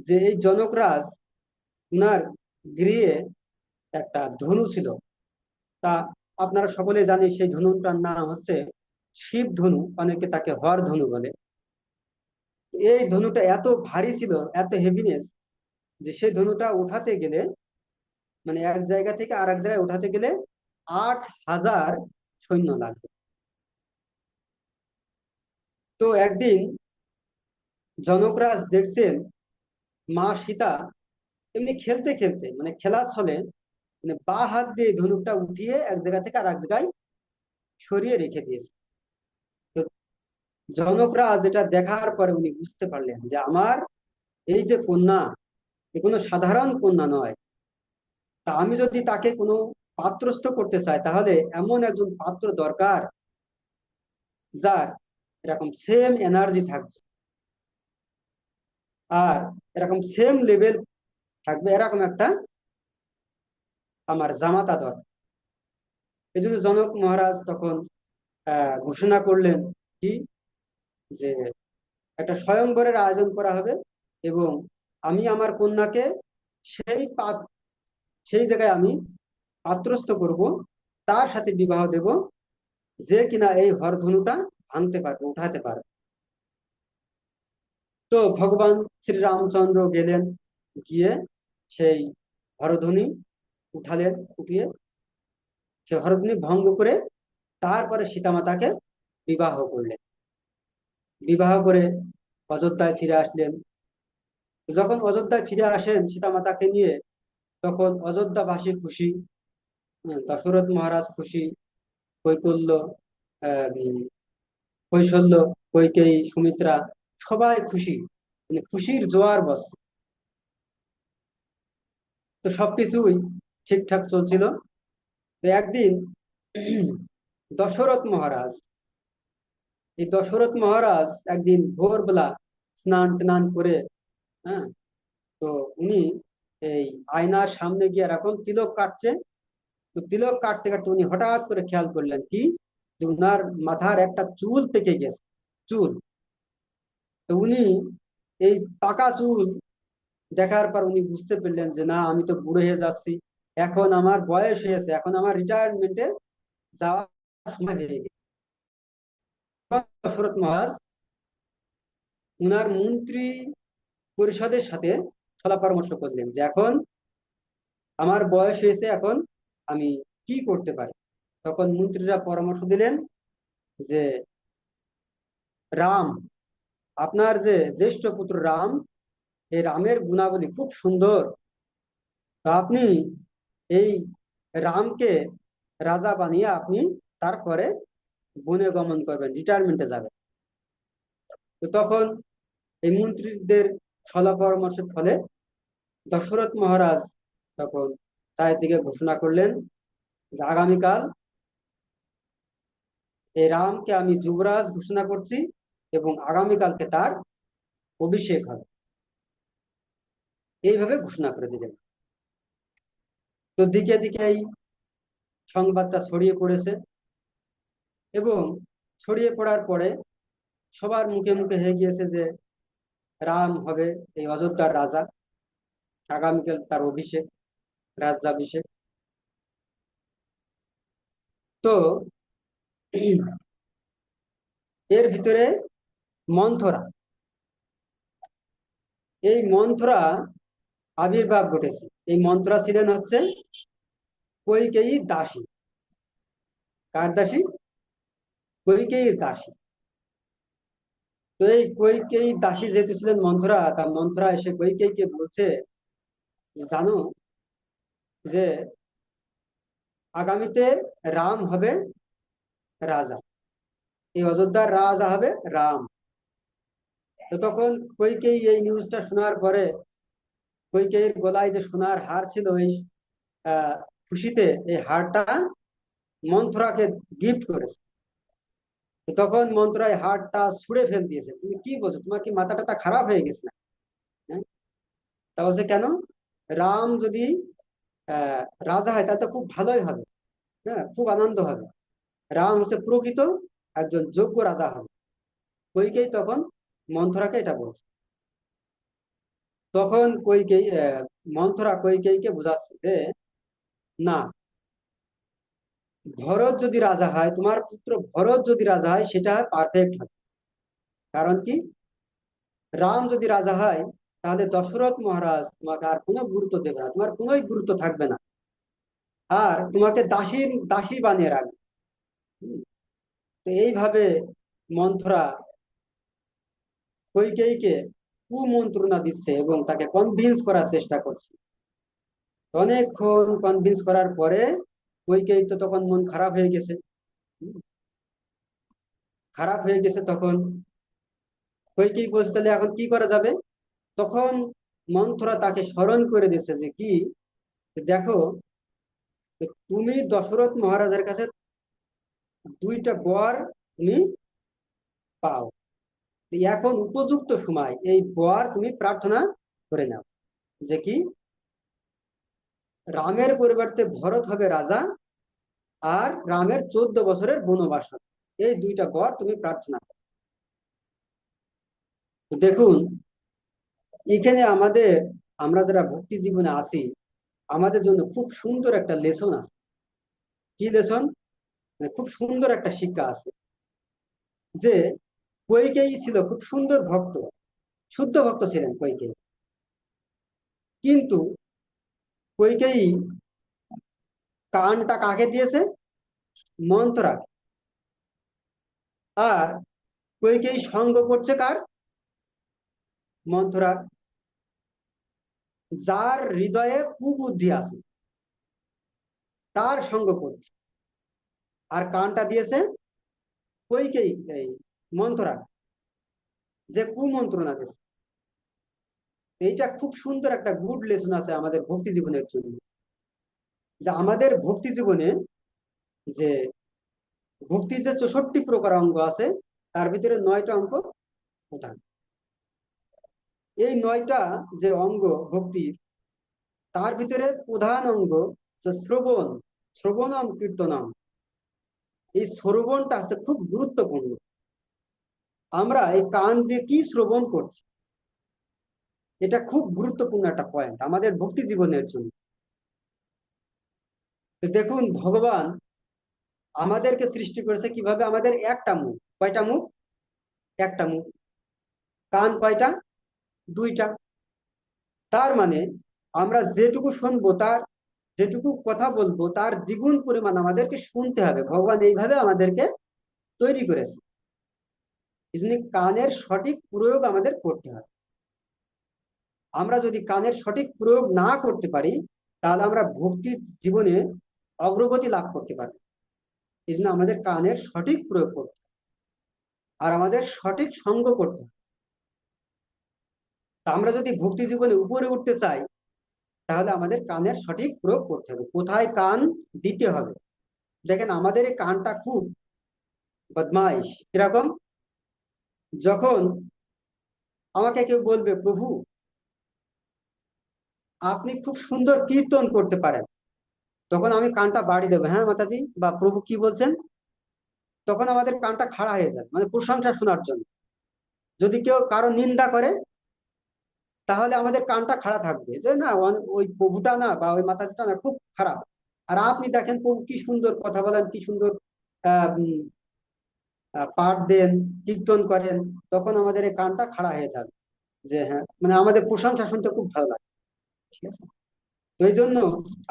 যে এই জনকরাজ উনার গৃহে একটা ধনু ছিল। তা আপনারা সকলে জানেন সেই ধনুটার নাম হচ্ছে শিব ধনু, অনেকে তাকে হর ধনু বলে। এই ধনুটা এত ভারী ছিল, এত হেভিনেস, যে সেই ধনুটা উঠাতে গেলে, মানে এক জায়গা থেকে আর এক জায়গায় উঠাতে গেলে 8,000 সৈন্য লাগবে। তো একদিন জনকরাজ দেখছেন মা সীতা এমনি খেলতে খেলতে, মানে খেলার ছলে, মানে বা হাত দিয়ে ধনুকটা উঠিয়ে এক জায়গা থেকে আর এক জায়গায় সরিয়ে রেখে দিয়েছে। তো জনকরাজ যেটা দেখার পরে উনি বুঝতে পারলেন যে আমার এই যে কন্যা, এ কোনো সাধারণ কন্যা নয়। তা আমি যদি তাকে কোনো পাত্রস্থ করতে চাই, তাহলে এমন একজন পাত্র দরকার যার এরকম সেম এনার্জি থাকবে আর এরকম সেম লেভেল থাকবে, এরকম একটা আমার জামাতা দরকার। এই জন্য জনক মহারাজ তখন ঘোষণা করলেন কি, যে একটা স্বয়ংবরের আয়োজন করা হবে এবং আমি আমার কন্যাকে সেই সেই জায়গায় আমি পাত্রস্থ করব, তার সাথে বিবাহ দেব, যে কিনা এই হরধনুটা ভাঙতে পারবে, উঠাতে পারবে। তো ভগবান শ্রীরামচন্দ্র গেলেন, গিয়ে সেই হরধনুই উঠালেন, উঠিয়ে সে হরধনুই ভঙ্গ করে তারপরে সীতামাতাকে বিবাহ করলেন। বিবাহ করে অযোধ্যায় ফিরে আসলেন। যখন অযোধ্যায় ফিরে আসেন সীতামাতাকে নিয়ে, তখন অযোধ্যাবাসী খুশি, দশরথ মহারাজ খুশি, কৈকল্য, কৌশল্য, কইকেয়ী, সুমিত্রা, সবাই খুশি, মানে খুশির জোয়ার বচ্ছে। তো সবকিছুই ঠিকঠাক চলছিল। তো একদিন দশরথ মহারাজ দশরথ মহারাজ একদিন ভোরবেলা স্নান টান করে, হ্যাঁ, তো উনি এই আয়নার সামনে গিয়ে এরকম তিলক কাটছে। তো তিলক কাটতে কাটতে উনি হঠাৎ করে খেয়াল করলেন কি, যে উনার মাথার একটা চুল পেকে গেছে, চুল। তো উনি এই পাকা চুল দেখার পর উনি বুঝতে পারলেন যে না, আমি তো বুড়ো হয়ে যাচ্ছি, এখন আমার বয়স হয়েছে, এখন আমার রিটায়ারমেন্টে যাওয়ার সময় হয়ে গেছে। দশরথ মহারাজ উনার মন্ত্রী পরিষদের সাথে সলা পরামর্শ করলেন যে এখন আমার বয়স হয়েছে, এখন আমি কি করতে পারি। তখন মন্ত্রীরা পরামর্শ দিলেন যে রাম, আপনার যে জ্যেষ্ঠ পুত্র রাম, এই রামের গুণাবলী খুব সুন্দর। তো আপনি এই রামকে রাজা বানিয়ে আপনি তারপরে বনে গমন করবেন, রিটায়ারমেন্টে যাবেন। তো তখন এই মন্ত্রীদের সলা পরামর্শের ফলে দশরথ মহারাজ তখন চারিদিকে ঘোষণা করলেন যে আগামীকাল এই রামকে আমি যুবরাজ ঘোষণা করছি এবং আগামীকালকে তার অভিষেক হবে, এইভাবে ঘোষণা করে দিলেন। তো দিকে দিকে এই সংবাদটা ছড়িয়ে পড়েছে এবং ছড়িয়ে পড়ার পরে সবার মুখে মুখে হয়ে গিয়েছে যে রাম হবে এই অযোধ্যার রাজা, আগামীকাল তার অভিষেক, রাজ্যাভিষেক। তো এর ভিতরে মন্থরা, এই মন্থরা আবির্ভাব ঘটেছে। এই মন্থরা ছিলেন হচ্ছে কৈকেয়ী দাসী। কার দাসী? কৈকেয়ীর দাসী। তো এই কৈকেয়ী দাসী যেহেতু ছিলেন মন্থরা, তা মন্থরা এসে কৈকেয়ীকে বলছে যে, জানো যে আগামীতে রাম হবে রাজা, এই অযোধ্যার রাজা হবে রাম। তো তখন কৈকেয়ী এই নিউজটা শোনার পরে কৈকেয়ীর গলায় যে সোনার হার ছিল, এই খুশিতে এই হারটা মন্থরাকে গিফট করেছে। তো তখন মন্থরা এই হারটা ছুঁড়ে ফেল দিয়েছে। তুমি কি বলছো, তোমার কি মাথা টাথা খারাপ হয়ে গেছে না? হ্যাঁ? তা বলছে কেন, রাম যদি আহ রাজা হয় তাহলে তো খুব ভালোই হবে, হ্যাঁ, খুব আনন্দ হবে। রাম হচ্ছে প্রকৃত একজন যোগ্য রাজা হবে। কৈকেয়ী তখন মন্থরাকে এটা বলছে। তখন মন্থরা কৈকেয়ীকে বোঝাচ্ছে যে না, ভরত যদি রাজা হয়, তোমার পুত্র ভরত যদি রাজা হয়, সেটা পারফেক্ট হবে। কারণ কি, রাম যদি রাজা হয় তাহলে দশরথ মহারাজ তোমাকে আর কোনো গুরুত্ব দেবে না, তোমার কোনোই গুরুত্ব থাকবে না, আর তোমাকে দাসীর দাসী বানিয়ে রাখবে। হুম। তো এইভাবে মন্থরা কৈকেয়ীকে কুমন্ত্রণা দিচ্ছে এবং তাকে কনভিন্স করার চেষ্টা করছে। অনেকক্ষণ কনভিন্স করার পরে কৈকেয়ী তো তখন মন খারাপ হয়ে গেছে। খারাপ হয়ে গেছে তখন কৈকেয়ী বলছে, তাহলে এখন কি করা যাবে? তখন মন্থরা তাকে স্মরণ করে দিচ্ছে যে কি, দেখো, তুমি দশরথ মহারাজের কাছে দুইটা বর তুমি পাও, এখন উপযুক্ত সময় এই বর তুমি প্রার্থনা করে নাও, যে কি রামের পরিবর্তে ভরত হবে রাজা, আর রামের 14 বছরের বনবাস হবে। এই দুইটা বর তুমি প্রার্থনা করো। তো দেখুন, এখানে আমরা যারা ভক্তি জীবনে আছি, আমাদের জন্য খুব সুন্দর একটা লেসন আছে। কি লেসন? খুব সুন্দর একটা শিক্ষা আছে যে কৈকেয়ী ছিল খুব সুন্দর ভক্ত, শুদ্ধ ভক্ত ছিলেন কৈকেয়ী। কিন্তু কৈকেয়ী কানটা কাকে দিয়েছে? মন্থরা। আর কৈকেয়ী সঙ্গ করছে কার? মন্থরা। যার হৃদয়ে কুবুদ্ধি আছে তার সঙ্গ করছে, আর কানটা দিয়েছে কৈকেয়ী, এই মন্থরা, যে কুমন্ত্রণা দিয়েছে। এইটা খুব সুন্দর একটা গুড লেসন আছে আমাদের ভক্তি জীবনের জন্য, যে আমাদের ভক্তি জীবনে যে ভক্তির যে 64 প্রকার অঙ্গ আছে, তার ভিতরে 9টা অঙ্গ প্রধান। এই 9টা যে অঙ্গ ভক্তির, তার ভিতরে প্রধান অঙ্গ যে শ্রবণ, শ্রবণম কীর্তনম। এই শ্রবণটা হচ্ছে খুব গুরুত্বপূর্ণ। আমরা এই কান দিয়ে কি শ্রবণ করছি, এটা খুব গুরুত্বপূর্ণ একটা পয়েন্ট আমাদের ভক্তি জীবনের জন্য। তো দেখুন, ভগবান আমাদেরকে সৃষ্টি করেছে কিভাবে? আমাদের একটা মুখ। কয়টা মুখ? একটা মুখ। কান কয়টা? দুইটা। তার মানে আমরা যেটুকু শুনবো, তার যেটুকু কথা বলবো, তার দ্বিগুণ পরিমাণ আমাদেরকে শুনতে হবে। ভগবান এইভাবে আমাদেরকে তৈরি করেছে। এই জন্য কানের সঠিক প্রয়োগ আমাদের করতে হবে। আমরা যদি কানের সঠিক প্রয়োগ না করতে পারি, তাহলে আমরা ভক্তির জীবনে অগ্রগতি লাভ করতে পারি। এই জন্য আমাদের কানের সঠিক প্রয়োগ করতে হবে, আর আমাদের সঠিক সঙ্গ করতে হবে। তা আমরা যদি ভক্তি জীবনে উপরে উঠতে চাই, তাহলে আমাদের কানের সঠিক প্রয়োগ করতে হবে। কোথায় কান দিতে হবে? দেখেন, আমাদের এই কানটা খুব বদমাইশ। কিরকম? যখন আমাকে কেউ বলবে, প্রভু আপনি খুব সুন্দর কীর্তন করতে পারেন, তখন আমি কানটা বাড়ি দেবো, হ্যাঁ মাতাজি, বা প্রভু কি বলছেন। তখন আমাদের কানটা খাড়া হয়ে যায়, মানে প্রশংসা শোনার জন্য। যদি কেউ কারো নিন্দা করে, তাহলে আমাদের কানটা খাড়া থাকবে, যে না, ওই প্রভুটা না, বা ওই মাতাজিটা না, খুব খারাপ। আর আপনি দেখেন প্রভু কি সুন্দর কথা বলেন, কি সুন্দর আহ উম, পাঠ দেন, কীর্তন করেন, তখন আমাদের এই কানটা খাড়া হয়ে যাবে, যে হ্যাঁ, মানে আমাদের প্রশংসা শুনতে খুব ভালো লাগে। ঠিক আছে? তো এই জন্য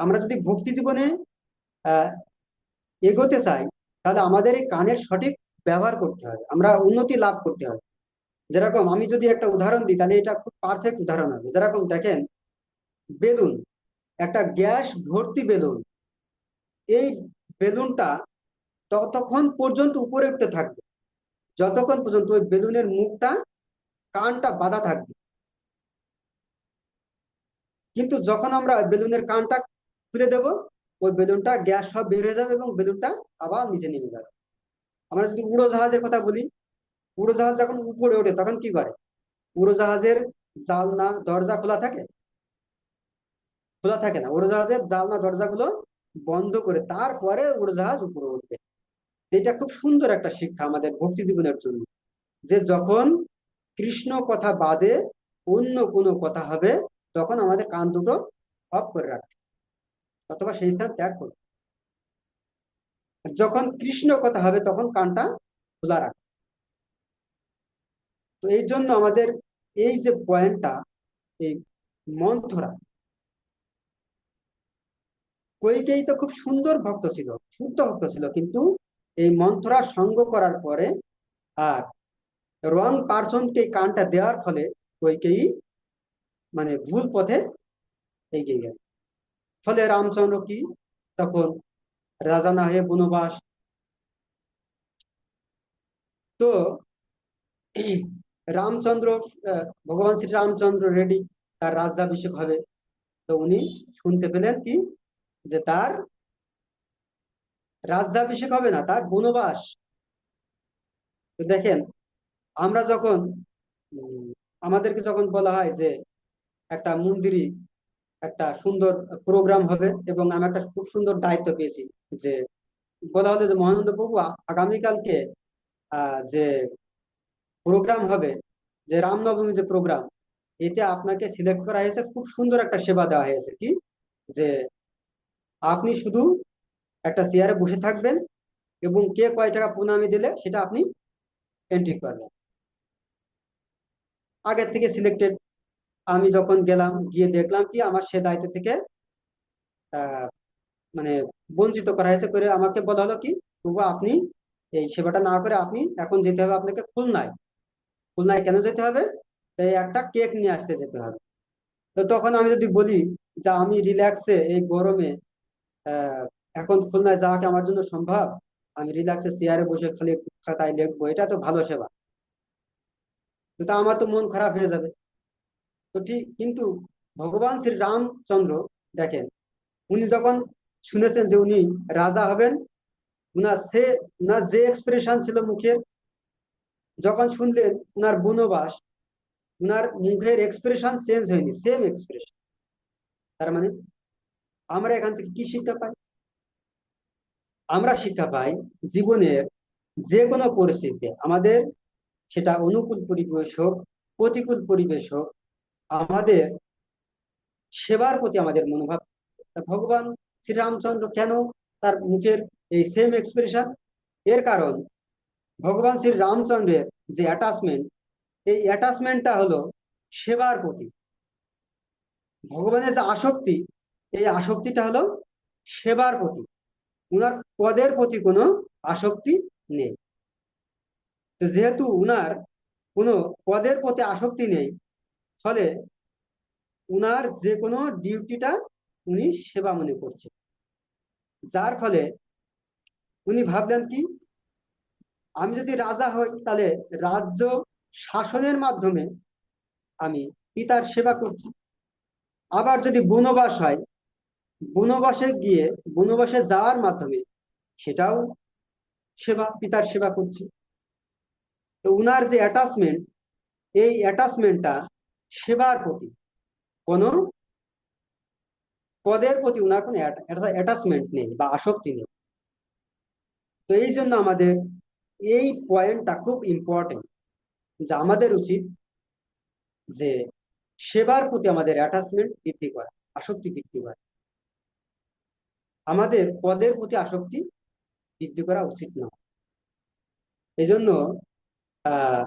আমরা যদি ভক্তি জীবনে আহ এগোতে চাই, তাহলে আমাদের এই কানের সঠিক ব্যবহার করতে হবে, আমরা উন্নতি লাভ করতে হবে। যেরকম আমি যদি একটা উদাহরণ দিই, তাহলে এটা খুব পারফেক্ট উদাহরণ হবে। যেরকম দেখেন, বেলুন, একটা গ্যাস ভর্তি বেলুন, এই বেলুনটা ততক্ষণ পর্যন্ত উপরে উঠতে থাকবে যতক্ষণ পর্যন্ত ওই বেলুনের মুখটা, কানটা বাঁধা থাকবে। কিন্তু যখন আমরা বেলুনের কানটা খুলে দেব, ওই বেলুনটা, গ্যাস সব বের হয়ে যাবে এবং বেলুনটা আবার নিচে নেমে যাবে। আমরা যদি উড়োজাহাজের কথা বলি, উড়োজাহাজ যখন উপরে ওঠে তখন কি করে? উড়োজাহাজের জানলা দরজা খোলা থাকে? খোলা থাকে না। উড়োজাহাজের জানলা দরজাগুলো বন্ধ করে তারপরে উড়োজাহাজ উপরে উঠবে। এটা খুব সুন্দর একটা শিক্ষা আমাদের ভক্তি জীবনের জন্য, যে যখন কৃষ্ণ কথা বাদে অন্য কোনো কথা হবে, তখন আমাদের কান দুটো অফ করে রাখতে, অথবা সেই স্থান ত্যাগ করতে। যখন কৃষ্ণ কথা হবে তখন কানটা খোলা রাখতে। তো এই জন্য আমাদের এই যে পয়েন্টটা, এই মন্থরা, কইকেই তো খুব সুন্দর ভক্ত ছিল, শুদ্ধ ভক্ত ছিল, কিন্তু এই মন্থরা সঙ্গ করার পরে আর রং পার্সনকে কানটা দেওয়ার ফলে কইকেয়ী মানে ভুল পথে এগিয়ে গেল। ফলে রামচন্দ্র কি তখন রাজা না হয়ে বনবাস। তো রামচন্দ্র ভগবান শ্রী রামচন্দ্র রেডি, তার রাজ্যাভিষেক হবে। তো উনি শুনতে পেলেন কি যে তার রাজ্যাভিষেক হবে না, তার বনবাস। তো দেখেন, আমরা যখন উম, আমাদেরকে যখন বলা হয় যে একটা মন্দিরে একটা সুন্দর প্রোগ্রাম হবে এবং আমি একটা খুব সুন্দর দায়িত্ব পেয়েছি, যে বলা হলো যে মহানন্দ প্রভু আগামীকালকে যে প্রোগ্রাম হবে, যে রামনবমী যে প্রোগ্রাম, এতে আপনাকে সিলেক্ট করা হয়েছে, খুব সুন্দর একটা সেবা দেওয়া হয়েছে কি যে আপনি শুধু একটা চেয়ারে বসে থাকবেন এবং কে কয় টাকা প্রণামী দিলে সেটা আপনি এন্ট্রি করবেন। আগের থেকে সিলেক্টেড। আমি যখন গেলাম, গিয়ে দেখলাম কি আমার সে দায়িত্ব থেকে আহ মানে বঞ্চিত করা হয়েছে, করে আমাকে বলা হলো কি প্রভু আপনি এই সেবাটা না করে আপনি এখন যেতে হবে আপনাকে খুলনায়। খুলনায় কেন যেতে হবে? এই একটা কেক নিয়ে আসতে যেতে হবে। তো তখন আমি যদি বলি যে আমি রিল্যাক্সে এই গরমে আহ এখন খুলনায় যাওয়া কি আমার জন্য সম্ভব? আমি রিল্যাক্সে চেয়ারে বসে খালি খাতায় লিখবো, এটা তো ভালো সেবা। তো তা আমার তো মন খারাপ হয়ে যাবে। তো ঠিক কিন্তু ভগবান শ্রী রামচন্দ্র দেখেন, উনি যখন শুনেছেন যে উনি রাজা হবেন, উনার সে উনার যে এক্সপ্রেশন ছিল মুখের, যখন শুনলেন উনার বনবাস, উনার মুখের এক্সপ্রেশন চেঞ্জ হয়নি, সেম এক্সপ্রেশন। তার মানে আমরা এখান থেকে কি শিক্ষা পাই? আমরা শিক্ষা পাই জীবনের যে কোনো পরিস্থিতিতে আমাদের, সেটা অনুকূল পরিবেশ হোক প্রতিকূল পরিবেশ হোক, আমাদের সেবার প্রতি আমাদের মনোভাব। ভগবান শ্রীরামচন্দ্র কেন তার মুখের এই সেম এক্সপ্রেশন? এর কারণ ভগবান শ্রী রামচন্দ্রের যে অ্যাটাচমেন্ট, এই অ্যাটাচমেন্টটা হলো সেবার প্রতি। ভগবানের যে আসক্তি, এই আসক্তিটা হলো সেবার প্রতি। উনার পদের প্রতি কোনো আসক্তি নেই। তো যেহেতু উনার কোনো পদের প্রতি আসক্তি নেই, ফলে উনার যে কোনো ডিউটিটা উনি সেবা মনে করছেন। যার ফলে উনি ভাবলেন কি আমি যদি রাজা হই তাহলে রাজ্য শাসনের মাধ্যমে আমি পিতার সেবা করছি। আবার যদি বনবাস হয়, বনবাসে গিয়ে বনবাসে যাওয়ার মাধ্যমে সেটাও সেবা, পিতার সেবা করছি। তো উনার যে অ্যাটাচমেন্ট, এই অ্যাটাচমেন্টটা সেবার প্রতি, কোনো পদের প্রতি উনার কোনো অ্যাটাচমেন্ট নেই বা আসক্তি নেই। তো এই জন্য আমাদের এই পয়েন্টটা খুব ইম্পর্টেন্ট, যে আমাদের উচিত যে সেবার প্রতি আমাদের অ্যাটাচমেন্ট বৃদ্ধি করা, আসক্তি বৃদ্ধি করা। আমাদের পদের প্রতি আসক্তি বৃদ্ধি করা উচিত নয়। এই জন্য আহ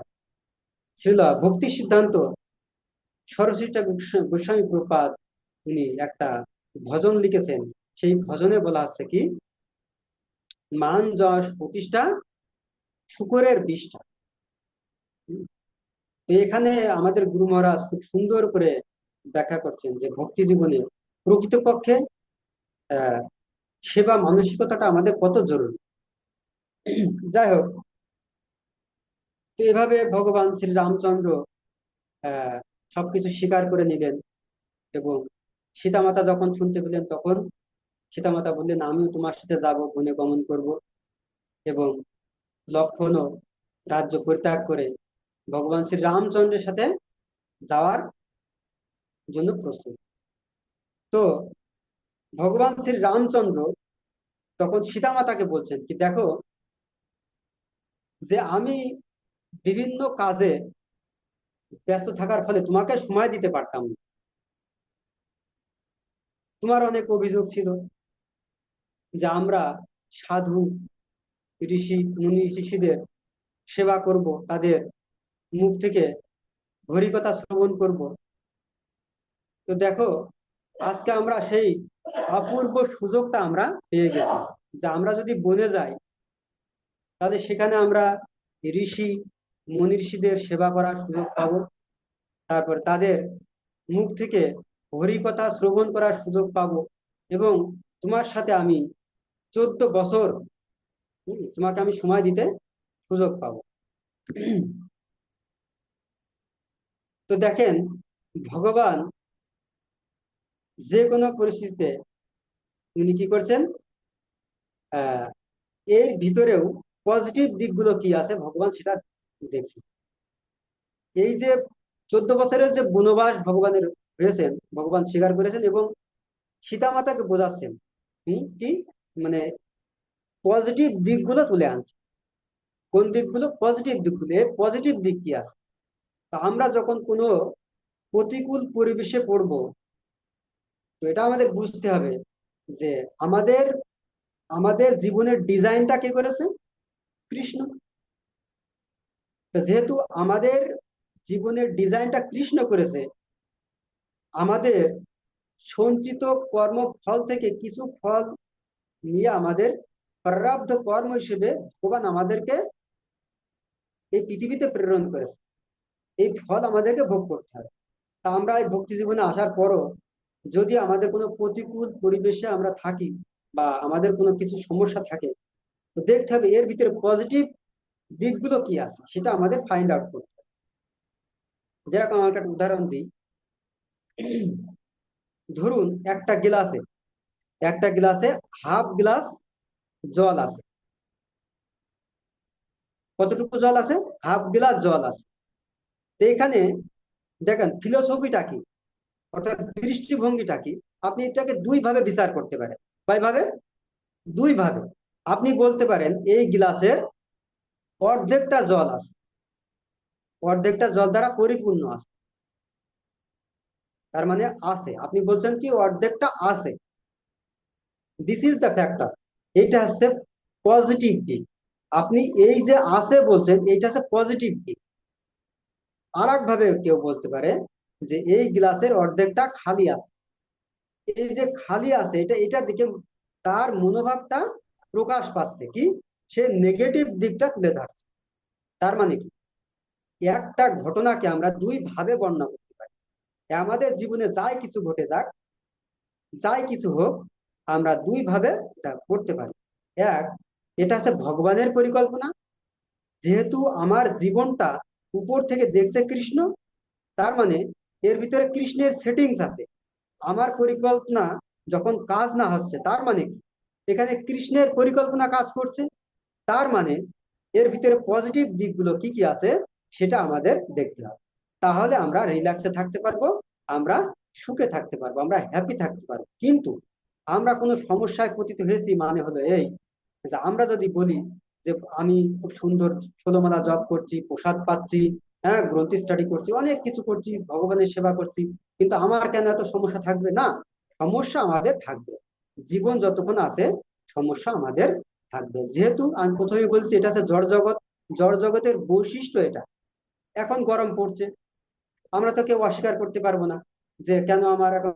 ছিল ভক্তি সিদ্ধান্ত সরস্বতী গোস্বামী প্রপাত উনি একটা ভজন লিখেছেন। সেই ভজনে বলা হচ্ছে কি মান যশ প্রতিষ্ঠা শুকরের বিষ্ঠা। তো এখানে আমাদের গুরু মহারাজ খুব সুন্দর করে ব্যাখ্যা করছেন যে ভক্তি জীবনে প্রকৃতপক্ষে আহ সেবা মানসিকতাটা আমাদের কত জরুরি। যাই হোক, তো এভাবে ভগবান শ্রী রামচন্দ্র আহ সবকিছু স্বীকার করে নিলেন। এবং সীতামাতা যখন শুনতে পেলেন, তখন সীতামাতা বললেন আমিও তোমার সাথে যাব, বনে গমন করব। এবং লক্ষণও রাজ্য পরিত্যাগ করে ভগবান শ্রী রামচন্দ্রের সাথে যাওয়ার জন্য প্রস্তুত। তো ভগবান শ্রী রামচন্দ্র তখন সীতামাতাকে বলছেন কি দেখো, যে আমি বিভিন্ন কাজে ব্যস্ত থাকার ফলে তোমাকে সময় দিতে পারতাম না। তোমার অনেক অভিযোগ ছিল যে আমরা সাধু ঋষি মুনি ঋষিদের সেবা করব, তাদের মুখ থেকে হরিকথা শ্রবণ করব। তো দেখো, আজকে আমরা সেই অপূর্ব সুযোগটা আমরা পেয়ে গেছি, যে আমরা যদি বনে যাই তাহলে সেখানে আমরা ঋষি মনীষীদের সেবা করার সুযোগ পাবো। তারপর তাদের মুখ থেকে হরিকথা শ্রবণ করার সুযোগ পাবো। এবং তোমার সাথে আমি 14 বছর তোমাকে আমি সময় দিতে সুযোগ পাবো। তো দেখেন, ভগবান যে কোনো পরিস্থিতিতে উনি কি করছেন, আহ এর ভিতরেও পজিটিভ দিকগুলো কি আছে ভগবান সেটা দেখছেন। এই যে 14 বছরের যে বনবাস ভগবানের হয়েছেন, ভগবান স্বীকার করেছেন এবং সীতা মাতাকে বোঝাচ্ছেন কি, মানে পজিটিভ দিকগুলো তুলে আনছে। কোন দিকগুলো? পজিটিভ দিকগুলো। এর পজিটিভ দিক কি আছে? তা আমরা যখন কোনো প্রতিকূল পরিবেশে পড়বো, তো এটা আমাদের বুঝতে হবে যে আমাদের আমাদের জীবনের ডিজাইনটা কে করেছে? কৃষ্ণ। তো যেহেতু আমাদের জীবনের ডিজাইনটা কৃষ্ণ করেছে, আমাদের সঞ্চিত কর্মফল থেকে কিছু ফল নিয়ে আমাদের প্রারব্ধ কর্ম হিসেবে ভগবান আমাদেরকে এই পৃথিবীতে প্রেরণ করেছে। এই ফল আমাদেরকে ভোগ করতে হবে। তা আমরা এই ভক্তি জীবনে আসার পরও যদি আমাদের কোনো প্রতিকূল পরিবেশে আমরা থাকি বা আমাদের কোনো কিছু সমস্যা থাকে, তো দেখতে হবে এর ভিতরে পজিটিভ দিকগুলো কি আছে সেটা আমাদের ফাইন্ড আউট করতে হবে। যেরকম আমি একটা উদাহরণ দিই। ধরুন একটা গ্লাসে হাফ গ্লাস জল আছে। কতটুকু জল আছে? হাফ গ্লাস জল আছে। তো এখানে দেখেন ফিলোসফিটা কি, অর্থাৎ দৃষ্টিভঙ্গিটা কি, আপনি এটাকে দুই ভাবে বিচার করতে পারেন। কয়ভাবে? দুই ভাবে। আপনি বলতে পারেন এই গ্লাসের অর্ধেকটা জল আছে, অর্ধেকটা জল দ্বারা পরিপূর্ণ আছে। তার মানে আছে, আপনি বলছেন কি অর্ধেকটা আছে। This is the factor. এইটা হচ্ছে পজিটিভ দিক। আপনি এই যে আছে বলছেন, এইটা হচ্ছে পজিটিভ দিক। আর এক ভাবে কেউ বলতে পারে যে এই গ্লাসের অর্ধেকটা খালি আছে। এই যে খালি আছে, এটা এটা দিকে তার মনোভাবটা প্রকাশ পাচ্ছে কি, সে নেগেটিভ দিকটা তুলে ধরছে। তার মানে কি, একটা ঘটনাকে আমরা দুই ভাবে বর্ণনা করতে পারি। আমাদের জীবনে যাই কিছু ঘটে যাক, যাই কিছু হোক, আমরা দুই ভাবে এটা করতে পারি। এক, এটা হচ্ছে ভগবানের পরিকল্পনা। যেহেতু আমার জীবনটা উপর থেকে দেখছে কৃষ্ণ, তার মানে এর ভিতরে কৃষ্ণের সেটিংস আছে। আমার পরিকল্পনা যখন কাজ না হচ্ছে, তার মানে কি, এখানে কৃষ্ণের পরিকল্পনা কাজ করছে। তার মানে এর ভিতরে পজিটিভ দিকগুলো কি কি আছে সেটা আমাদের দেখতে হবে। তাহলে আমরা রিল্যাক্সে থাকতে পারবো, আমরা সুখে থাকতে পারবো, আমরা হ্যাপি থাকতে পারবো। কিন্তু আমরা কোনো সমস্যায় পতিত হয়েছি মানে হলো এই যে আমরা যদি বলি যে আমি খুব সুন্দর 16 মালা জপ করছি, প্রসাদ পাচ্ছি, হ্যাঁ গ্রন্থি স্টাডি করছি, অনেক কিছু করছি, ভগবানের সেবা করছি, কিন্তু আমার কেন এত সমস্যা থাকবে না? সমস্যা আমাদের থাকবে। জীবন যতক্ষণ আছে সমস্যা আমাদের থাকবে। যেহেতু আমি প্রথমে বলছি এটা হচ্ছে জড় জগৎ, জড় জগতের বৈশিষ্ট্য এটা। এখন গরম পড়ছে, আমরা তো কেউ অস্বীকার করতে পারবো না যে কেন আমার এখন।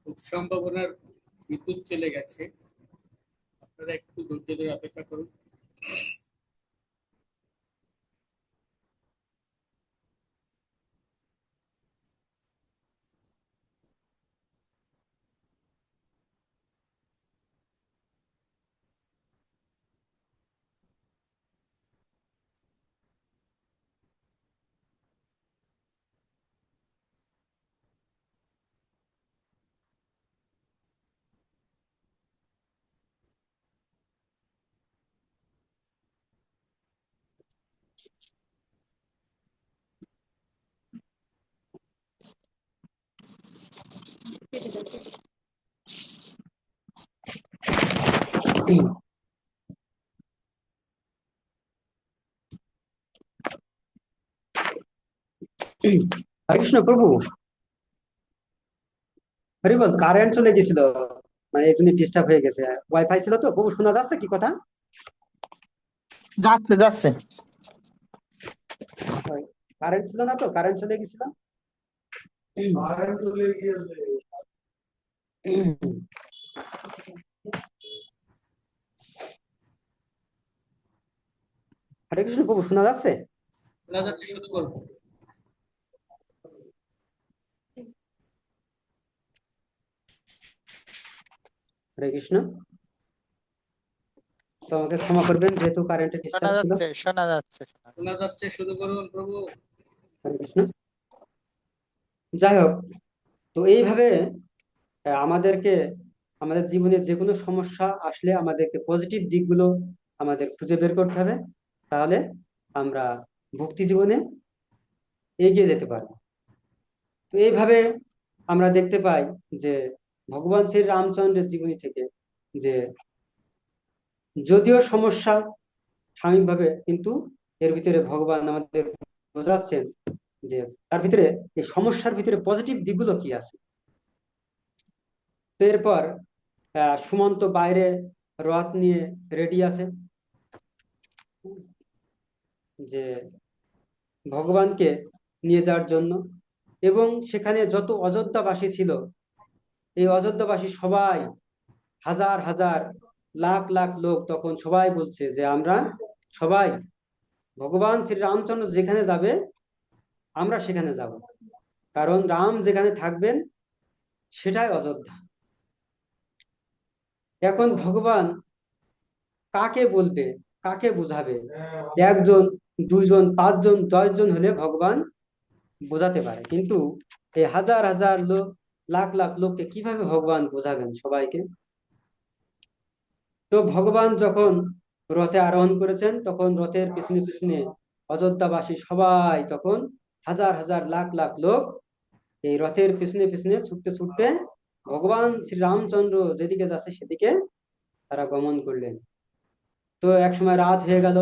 খুব সম্ভাবনার বিদ্যুৎ চলে গেছে, আপনারা একটু ধৈর্য ধরে অপেক্ষা করুন। হরে কৃষ্ণ প্রভু। হরি বল। কারেন্ট চলে গেছিল, মানে এই জন্য ডিস্টার্ব হয়ে গেছে। ওয়াইফাই ছিল তো প্রভু। শোনা যাচ্ছে কি কথা? যাচ্ছে যাচ্ছে। কারেন্ট ছিল না তো, কারেন্ট চলে গেছিল। হরে কৃষ্ণ প্রভু, শোনা যাচ্ছে? শোনা যাচ্ছে, শুরু করুন। হরে কৃষ্ণ। তো আমাকে ক্ষমা করবেন, যেহেতু কারেন্টের শোনা ডিস্টার্ব ছিল। যাচ্ছে, শোনা যাচ্ছে, শোনা যাচ্ছে, শুরু করুন প্রভু। হরে কৃষ্ণ। যাই হোক, তো এইভাবে আমাদেরকে আমাদের জীবনে যে কোনো সমস্যা আসলে আমাদেরকে পজিটিভ দিকগুলো আমাদের খুঁজে বের করতে হবে। তাহলে আমরা ভক্তি জীবনে এগিয়ে যেতে পারবো। তো এইভাবে আমরা দেখতে পাই যে ভগবান শ্রী রামচন্দ্রের জীবনী থেকে যে যদিও সমস্যা সাময়িকভাবে, কিন্তু এর ভিতরে ভগবান আমাদের বোঝাচ্ছেন যে তার ভিতরে, এই সমস্যার ভিতরে পজিটিভ দিকগুলো কি আছে। তো এরপর সুমন্ত বাইরে রথ নিয়ে রেডি আছে, যে ভগবানকে নিয়ে যাওয়ার জন্য। এবং সেখানে যত অযোধ্যাবাসী ছিল, এই অযোধ্যাবাসী সবাই, হাজার হাজার, লাখ লাখ লোক তখন সবাই বলছে যে আমরা সবাই ভগবান শ্রী রামচন্দ্র যেখানে যাবে আমরা সেখানে যাব, কারণ রাম যেখানে থাকবেন সেটাই অযোধ্যা। এখন ভগবান কাকে বলবে, কাকে বুঝাবে? একজন, দুইজন, পাঁচজন, 10 জন হলে ভগবান বোঝাতে পারে, কিন্তু এই হাজার হাজার লোক, লাখ লাখ লোককে কিভাবে ভগবান বোঝাবেন সবাইকে? তো ভগবান যখন রথে আরোহণ করেছেন, তখন রথের পিছনে পিছনে অযোধ্যাবাসী সবাই, তখন হাজার হাজার, লাখ লাখ লোক এই রথের পিছনে পিছনে ছুটতে ছুটতে ভগবান শ্রী রামচন্দ্র যেদিকে যাচ্ছে সেদিকে তারা গমন করলেন। তো এক সময় রাত হয়ে গেল।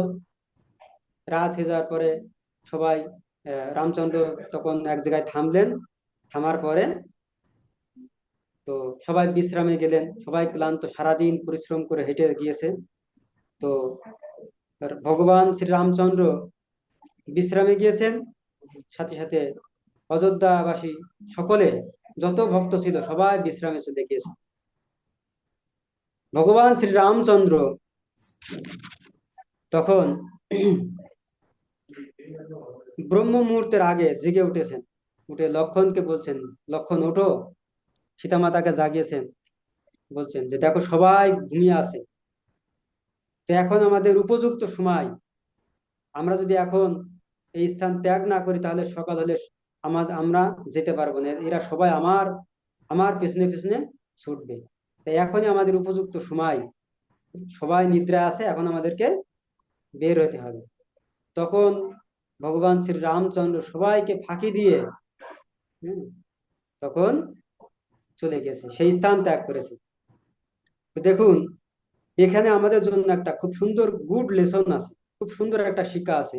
রাত হয়ে যাওয়ার পরে সবাই, রামচন্দ্র তখন এক জায়গায় থামলেন। থামার পরে তো সবাই বিশ্রামে গেলেন, সবাই ক্লান্ত, সারাদিন পরিশ্রম করে হেঁটে গিয়েছে। তো ভগবান শ্রী রামচন্দ্র বিশ্রামে গিয়েছেন, সাথে সাথে অযোধ্যাবাসী সকলে, যত ভক্ত ছিল সবাই বিশ্রামে চলে গিয়েছে। ভগবান শ্রী রামচন্দ্র তখন ব্রহ্ম মুহূর্তের আগে জেগে উঠেছেন। উঠে লক্ষণকে বলছেন, লক্ষণ ওঠো। সীতা মাতাকে জাগিয়েছেন, বলছেন যে দেখো সবাই ঘুমিয়ে আছে, তো এখন আমাদের উপযুক্ত সময়। আমরা যদি এখন এই স্থান ত্যাগ না করি তাহলে সকাল হলে আমরা যেতে পারবো না, এরা সবাই আমার আমার পেছনে পেছনে ছুটবে। তাই এখনই আমাদের উপযুক্ত সময়, সবাই নিদ্রা আছে, এখন আমাদেরকে বের হতে হবে। তখন ভগবান শ্রী রামচন্দ্র সবাইকে ফাঁকি দিয়ে হুম, তখন চলে গেছে, সেই স্থান ত্যাগ করেছে। তো দেখুন, এখানে আমাদের জন্য একটা খুব সুন্দর গুড লেসন আছে, খুব সুন্দর একটা শিক্ষা আছে।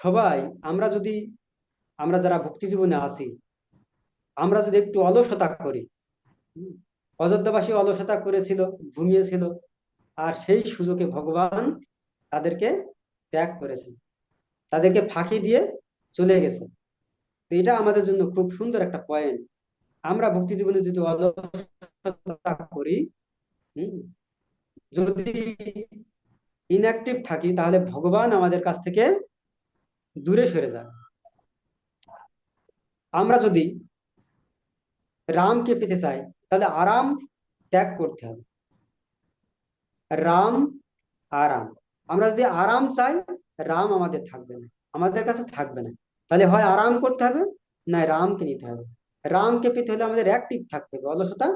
সবাই, আমরা যদি, আমরা যারা ভক্তি জীবনে আছি, আমরা যদি একটু অলসতা করি, হুম, অযোধ্যাবাসী অলসতা করেছিল, ঘুমিয়েছিল, আর সেই সুযোগে ভগবান তাদেরকে ত্যাগ করেছে, তাদেরকে ফাঁকি দিয়ে চলে গেছে। তো এটা আমাদের জন্য খুব সুন্দর একটা পয়েন্ট। আমরা ভক্তি জীবনে যদি অলসতা করি, হুম, যদি ইনঅ্যাক্টিভ থাকি, তাহলে ভগবান আমাদের কাছ থেকে দূরে সরে যায়। আমরা যদি রামকে পেতে চাই, তাহলে আরাম ত্যাগ করতে হবে। রাম, আরাম। আমরা যদি আরাম চাই, রাম আমাদের থাকবে না, আমাদের কাছে থাকবে না। তাহলে হয় আরাম করতে হবে, না রামকে নিতে হবে। রামকে পেতে হলে আমাদের অ্যাক্টিভ থাকতে হবে, অলসতা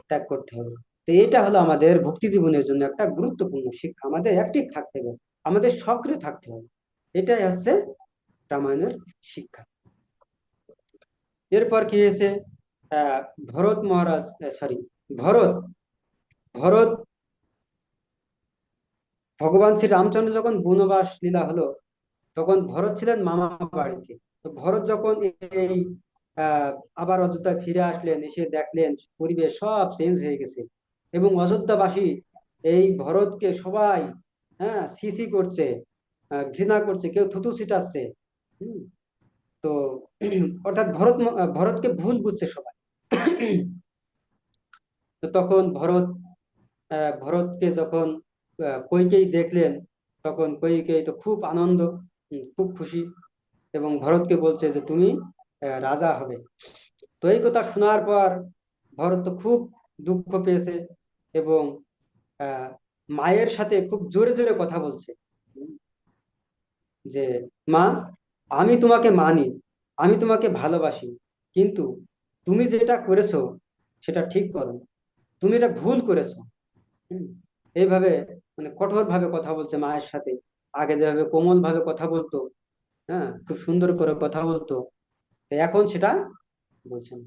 ত্যাগ করতে হবে। তো এটা হলো আমাদের ভক্তি জীবনের জন্য একটা গুরুত্বপূর্ণ শিক্ষা, আমাদের অ্যাক্টিভ থাকতে হবে, আমাদের সক্রিয় থাকতে হবে। এটাই হচ্ছে রামায়ণের শিক্ষা। এরপর কি হয়েছে? আহ ভরত মহারাজ, সরি, ভরত ভরত ভগবান শ্রী রামচন্দ্র যখন বনবাস লীলা হলো, তখন ভরত ছিলেন মামা বাড়িতে। তো ভরত যখন এই আহ আবার অযোধ্যায় ফিরে আসলেন, এসে দেখলেন পরিবেশ সব চেঞ্জ হয়ে গেছে, এবং অযোধ্যাবাসী এই ভরতকে সবাই, হ্যাঁ, সি সি করছে, ঘৃণা করছে, কেউ থুতু ছিটাচ্ছে। হম তো অর্থাৎ ভরতকে ভুল বুঝছে সবাই। তো তখন ভরতকে যখন কইকেয়ী দেখলেন, তখন কইকেয়ী তো খুব আনন্দ, খুব খুশি, এবং ভরতকে বলছে যে তুমি রাজা হবে। তো এই কথা শোনার পর ভরত তো খুব দুঃখ পেয়েছে, এবং আহ, মায়ের সাথে খুব জোরে জোরে কথা বলছে যে, মা, আমি তোমাকে মানি, আমি তোমাকে ভালোবাসি, কিন্তু তুমি যেটা করেছো সেটা ঠিক করো, তুমি এটা ভুল করেছো। হুম। এইভাবে মানে কঠোর ভাবে কথা বলছে মায়ের সাথে। আগে যেভাবে কোমল ভাবে কথা বলতো, হ্যাঁ, খুব সুন্দর করে কথা বলতো, এখন সেটা বলছেন,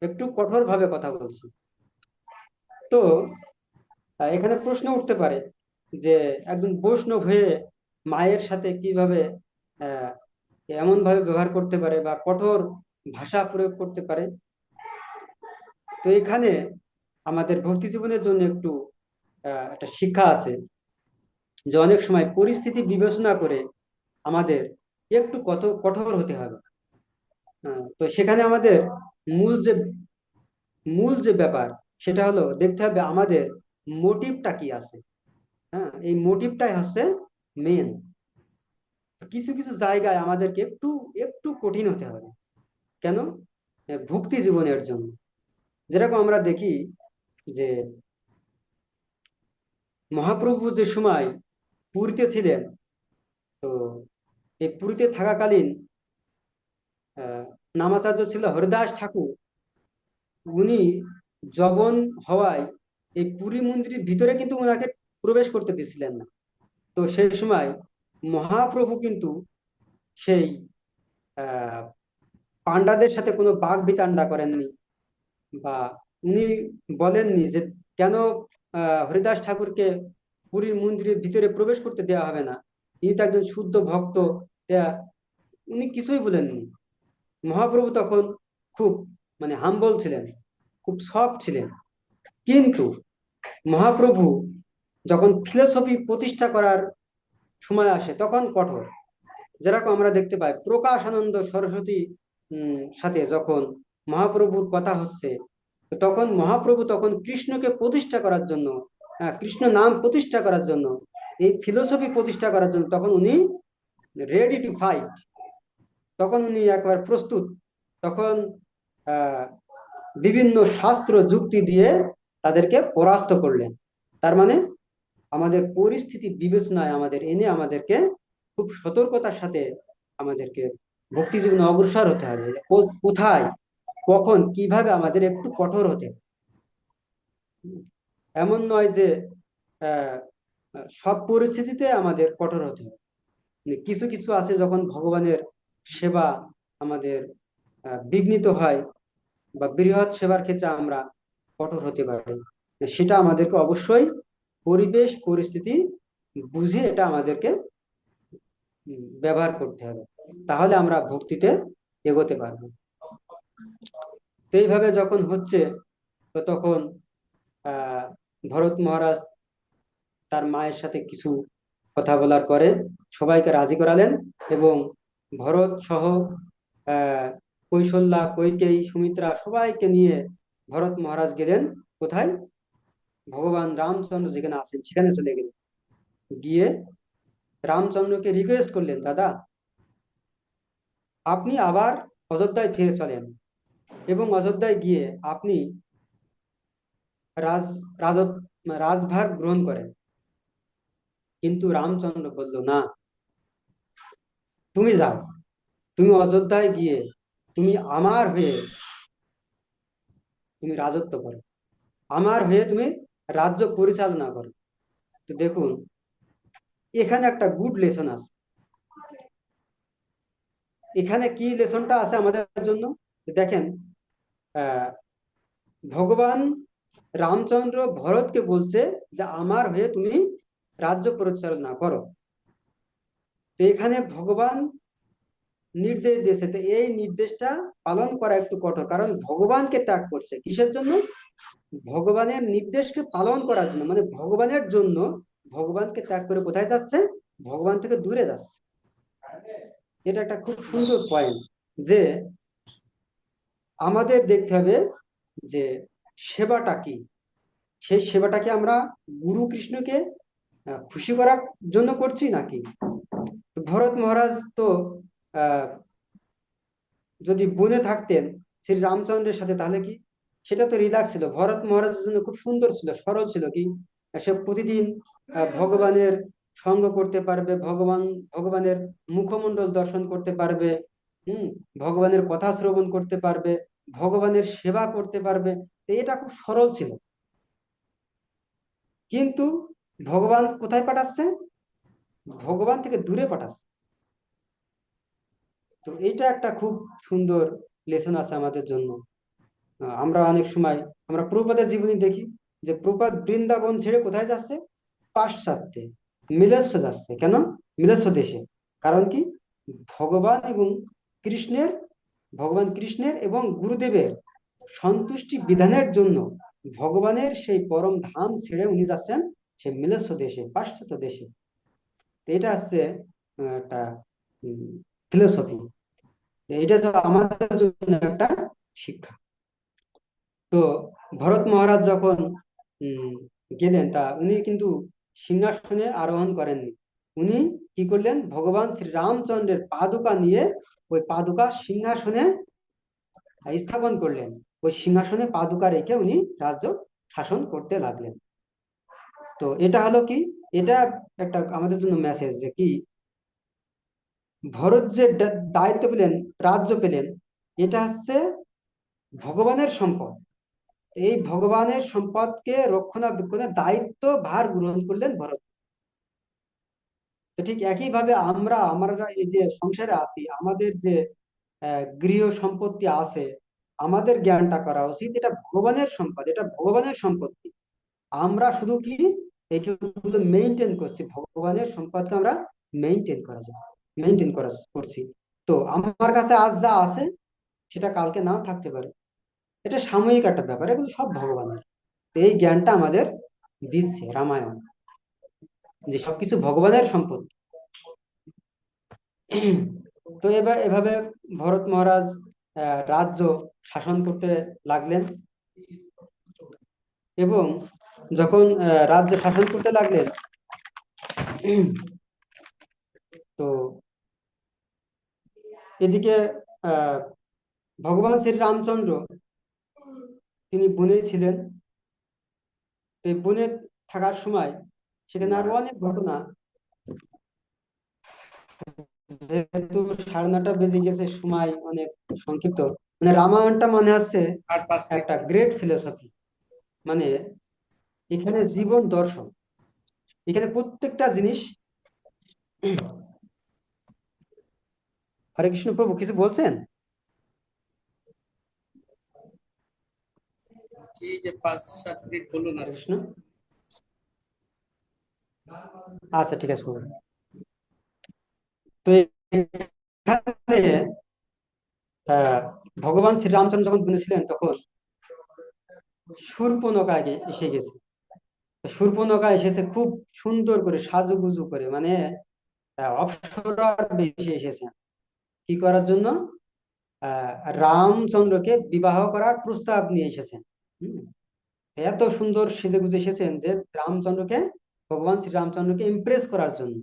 একটু কঠোর ভাবে কথা বলছে। তো এখানে প্রশ্ন উঠতে পারে যে একজন বৈষ্ণব হয়ে মায়ের সাথে কিভাবে আহ এমন ভাবে ব্যবহার করতে পারে বা কঠোর ভাষা প্রয়োগ করতে পারে। তো এখানে আমাদের ভক্তি জীবনের জন্য একটু একটা শিক্ষা আছে, যে অনেক সময় পরিস্থিতি বিবেচনা করে আমাদের একটু কত কঠোর হতে হবে। তো সেখানে আমাদের মূল যে মূল যে ব্যাপার, সেটা হলো দেখতে হবে আমাদের মোটিভটা কি আছে। হ্যাঁ, এই মোটিভটাই হচ্ছে মেন। কিছু কিছু জায়গায় আমাদেরকে একটু একটু কঠিন হতে হবে। কেন? ভক্তি জীবনের জন্য। যেরকম আমরা দেখি যে মহাপ্রভু যে সময় পুরীতে ছিলেন, তো এই পুরীতে থাকাকালীন নামাচার্য ছিল হরিদাস ঠাকুর। উনি জবন হওয়ায় এই পুরী মন্দিরের ভিতরে কিন্তু ওনাকে প্রবেশ করতে দিছিলেন না। তো সেই সময় মহাপ্রভু কিন্তু সেই আহ পান্ডাদের সাথে কোনো বাক বিতণ্ডা করেননি, বা উনি বলেননি যে কেন হরিদাস ঠাকুরকে পুরীর মন্দিরের ভিতরে প্রবেশ করতে দেওয়া হবে না, ইনি তো একজন শুদ্ধ ভক্ত। উনি কিছুই বলেননি। মহাপ্রভু তখন খুব মানে হাম্বল ছিলেন, খুব সফট ছিলেন। কিন্তু মহাপ্রভু যখন ফিলোসফি প্রতিষ্ঠা করার সময় আসে তখন কঠোর। যেরকম আমরা দেখতে পাই প্রকাশানন্দ সরস্বতী সাথে যখন মহাপ্রভুর কথা হচ্ছে, তো তখন মহাপ্রভু তখন কৃষ্ণকে প্রতিষ্ঠা করার জন্য, কৃষ্ণ নাম প্রতিষ্ঠা করার জন্য, এই ফিলোসফি প্রতিষ্ঠা করার জন্য তখন উনি রেডি টু ফাইট, তখন উনি একবার প্রস্তুত। তখন আহ বিভিন্ন শাস্ত্র যুক্তি দিয়ে তাদেরকে পরাস্ত করলেন। তার মানে আমাদের পরিস্থিতি বিবেচনায় আমাদের এনে আমাদেরকে খুব সতর্কতার সাথে আমাদেরকে ভক্তি জীবনে অগ্রসর হতে হবে। কোথায়, কখন, কিভাবে আমাদের একটু কঠোর হতে হবে। এমন নয় যে আহ সব পরিস্থিতিতে আমাদের কঠোর হতে হবে। কিছু কিছু আছে যখন ভগবানের সেবা আমাদের বিঘ্নিত হয়, বা বৃহৎ সেবার ক্ষেত্রে আমরা কঠোর হতে পারি, সেটা আমাদেরকে অবশ্যই পরিবেশ পরিস্থিতি বুঝে এটা আমাদেরকে ব্যবহার করতে হবে। তাহলে আমরা ভক্তিতে এগোতে পারবো। তো এইভাবে যখন হচ্ছে, তো তখন আহ ভরত মহারাজ তার মায়ের সাথে কিছু কথা বলার পরে সবাইকে রাজি করালেন, এবং ভরত সহ আহ কৌশল্যা, কইকেয়ী, সুমিত্রা সবাইকে নিয়ে ভরত মহারাজ গেলেন কোথায়, ভগবান রামচন্দ্র যেখানে আছেন সেখানে চলে গেলেন। গিয়ে রামচন্দ্রকে রিকোয়েস্ট করলেন, দাদা, আপনি আবার অযোধ্যায় ফিরে চলেন, এবং অযোধ্যায় গিয়ে আপনি রাজ রাজ রাজভার গ্রহণ করেন। কিন্তু রামচন্দ্র বলল, না, তুমি যাও, তুমি অযোধ্যায় গিয়ে তুমি আমার হয়ে তুমি রাজত্ব করো, আমার হয়ে তুমি রাজ্য পরিচালনা করো। তো দেখুন, এখানে একটা গুড লেসন আছে। এখানে কি লেসনটা আছে আমাদের জন্য? দেখেন, আহ ভগবান রামচন্দ্র ভরতকে বলছে যে আমার হয়ে তুমি রাজ্য পরিচালনা করো। তো এখানে ভগবান নির্দেশ দিয়েছে, তো এই নির্দেশটা পালন করা একটু কঠোর, কারণ ভগবানকে ত্যাগ করছে কিসের জন্য? ভগবানের নির্দেশকে পালন করার জন্য, মানে ভগবানের জন্য ভগবানকে ত্যাগ করে কোথায় যাচ্ছে? ভগবান থেকে দূরে যাচ্ছে। এটা একটা খুব সুন্দর পয়েন্ট। যে আমাদের দেখতে হবে যে সেবাটা কি। সেই সেবাটাকে আমরা গুরু কৃষ্ণকে খুশি করার জন্য করছি নাকি। তো ভরত মহারাজ তো আহ যদি বনে থাকতেন শ্রী রামচন্দ্রের সাথে, তাহলে কি সেটা তো রিল্যাক্স ছিল। ভরত মহারাজের জন্য খুব সুন্দর ছিল, সরল ছিল কি সে প্রতিদিন ভগবানের সঙ্গ করতে পারবে, ভগবানের মুখমণ্ডল দর্শন করতে পারবে, হম, ভগবানের কথা শ্রবণ করতে পারবে, ভগবানের সেবা করতে পারবে। তো এটা খুব সরল ছিল। কিন্তু ভগবান কোথায় পাঠাচ্ছে? ভগবান থেকে দূরে পাঠাচ্ছে। তো এটা একটা খুব সুন্দর লেসন আছে আমাদের জন্য। আমরা অনেক সময় আমরা প্রভুপাদের জীবনী দেখি যে প্রভুপাদ বৃন্দাবন ছেড়ে কোথায় যাচ্ছে? পাশ্চাত্যে, মিলেচ্ছ যাচ্ছে। কেন? মিলেচ্ছ দেশে। কারণ কি? ভগবান এবং কৃষ্ণের ভগবান কৃষ্ণের এবং গুরুদেবের সন্তুষ্টি বিধানের জন্য ভগবানের সেই পরম ধাম ছেড়ে উনি যাচ্ছেন সেই মিলেচ্ছ দেশে, পাশ্চাত্য দেশে। তো এটা হচ্ছে একটা ফিলোসফি। এটা হচ্ছে আমাদের জন্য একটা শিক্ষা। তো ভরত মহারাজ যখন উম, গেলেন, তা উনি কিন্তু সিংহাসনে আরোহণ করেননি। উনি কি করলেন? ভগবান শ্রী রামচন্দ্রের পাদুকা নিয়ে ওই পাদুকা সিংহাসনে স্থাপন করলেন। ওই সিংহাসনে পাদুকা রেখে উনি রাজ্য শাসন করতে লাগলেন। তো এটা হলো কি, এটা একটা আমাদের জন্য মেসেজ যে কি ভরত যে দায়িত্ব পেলেন, রাজ্য পেলেন, এটা হচ্ছে ভগবানের সম্পদ। এই ভগবানের সম্পদকে রক্ষণাবেক্ষণের দায়িত্ব ভার গ্রহণ করলেন ভরত। তো ঠিক একইভাবে আমরা এই যে সংসারে আছি, আমাদের যে গৃহ সম্পত্তি আছে, আমাদের জ্ঞানটা করা উচিত এটা ভগবানের সম্পদ, এটা ভগবানের সম্পত্তি। আমরা শুধু কি এইটুকু মেনটেন করছি, ভগবানের সম্পদকে আমরা মেনটেন করা যায়, মেনটেন করা করছি। তো আমার কাছে আজ যা আছে সেটা কালকে নাও থাকতে পারে। এটা সাময়িক একটা ব্যাপার, এগুলো সব ভগবানের। এই জ্ঞানটা আমাদের দিচ্ছে রামায়ণ, যে সবকিছু ভগবানের সম্পত্তি। তো এবার এভাবে ভরত মহারাজ রাজ্য শাসন করতে লাগলেন। এবং যখন রাজ্য শাসন করতে লাগলেন, তো এদিকে আহ ভগবান শ্রী রামচন্দ্র তিনি বনে ছিলেন। তো এই বনে থাকার সময় সেখানে আরো অনেক ঘটনা, যেহেতু 9:30 বেজে গেছে, সময় অনেক সংক্ষিপ্ত। মানে রামায়ণটা মনে হচ্ছে আর 5 মিনিট। একটা গ্রেট ফিলোসফি। মানে এখানে জীবন দর্শন, এখানে প্রত্যেকটা জিনিস। হরে কৃষ্ণ প্রভু কিছু বলছেন? এই যে 5-7 মিনিট বলুন আর হরে কি। কৃষ্ণ। আচ্ছা ঠিক আছে প্রভু। তো এখানে আহ ভগবান শ্রীরামচন্দ্র যখন বলেছিলেন তখন শূর্পণখা এসে গেছে। শূর্পণখা এসেছে খুব সুন্দর করে সাজুগুজু করে, মানে অপ্সরার বেশি এসেছেন। কি করার জন্য? আহ রামচন্দ্রকে বিবাহ করার প্রস্তাব নিয়ে এসেছেন। হম, এত সুন্দর সেজে গুজে এসেছেন যে রামচন্দ্রকে, ভগবান শ্রী রামচন্দ্রকে ইমপ্রেস করার জন্য।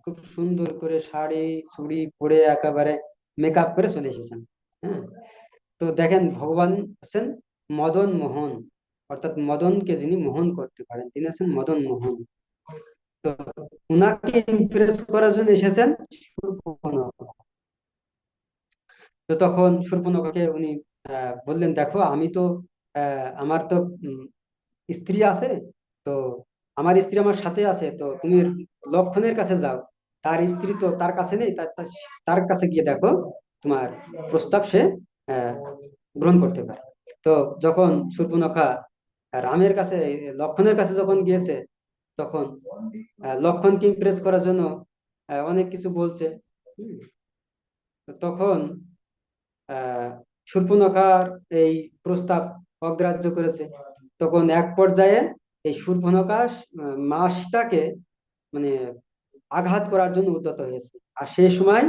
খুব সুন্দর করে শাড়ি চুড়ি পরে একেবারে মেকআপ করে চলে এসেছেন। হ্যাঁ। তো দেখেন ভগবান আছেন মদন মোহন, অর্থাৎ মদনকে যিনি মোহন করতে পারেন তিনি আছেন মদন মোহন। তো উনাকে ইমপ্রেস করার জন্য এসেছেন শূর্পণখা। তো তখন শূর্পণখাকে উনি বললেন, দেখো আমি তো আমার তো স্ত্রী আছে। তো আমার স্ত্রী আমার সাথে আছে, তো তুমি লক্ষণের কাছে যাও, তার স্ত্রী তো তার কাছে নেই, তার কাছে গিয়ে দেখো তোমার প্রস্তাব সে আহ, গ্রহণ করতে পারে। তো যখন শূর্পণখা রামের কাছে, লক্ষণের কাছে যখন গিয়েছে, তখন লক্ষণকে ইমপ্রেস করার জন্য অনেক কিছু বলছে। হুম, তো তখন আহ শূর্পণখার এই প্রস্তাব অগ্রাহ্য করেছে। তখন এক পর্যায়ে এই শূর্পণখা মা সীতাকে মানে আঘাত করার জন্য উদ্যত হয়েছে। আর সেই সময়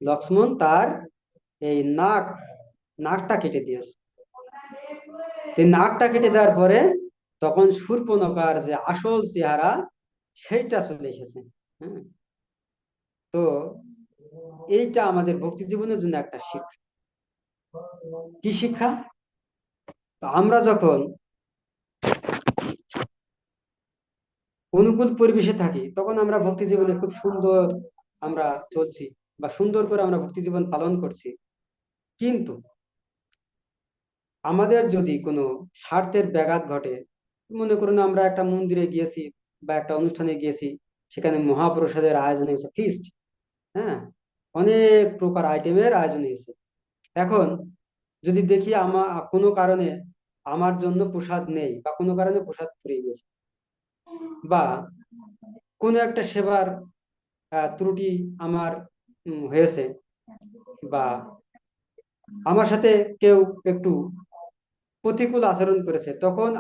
লক্ষ্মণ তার এই নাকটা কেটে দিয়েছে। তো নাকটা কেটে দেওয়ার পরে তখন শূর্পণখার যে আসল চেহারা সেইটা চলে এসেছে। হ্যাঁ, তো এইটা আমাদের ভক্তি জীবনের জন্য একটা শিক্ষা। কি শিক্ষা? তো আমরা যখন অনুকূল পরিবেশে থাকি তখন আমরা ভক্তি জীবনে খুব সুন্দর আমরা চলছি, বা সুন্দর করে আমরা ভক্তি জীবন পালন করছি। কিন্তু আমাদের যদি কোনো স্বার্থের ব্যাঘাত ঘটে, মনে করুন আমরা একটা মন্দিরে গিয়েছি বা একটা অনুষ্ঠানে গিয়েছি, সেখানে মহাপ্রসাদের আয়োজন হয়েছে, ফিস্ট। হ্যাঁ, অনেক প্রকার আইটেমের আয়োজন হয়েছে। এখন যদি দেখি কোনো কারণে আমার জন্য প্রসাদ নেই, বা কোনো কারণে প্রসাদ ফুরিয়ে গেছে, বা কোনো একটা সেবার ত্রুটি আমার হয়েছে, বা আমার সাথে কেউ একটু প্রতিকূল আচরণ করেছে, তখন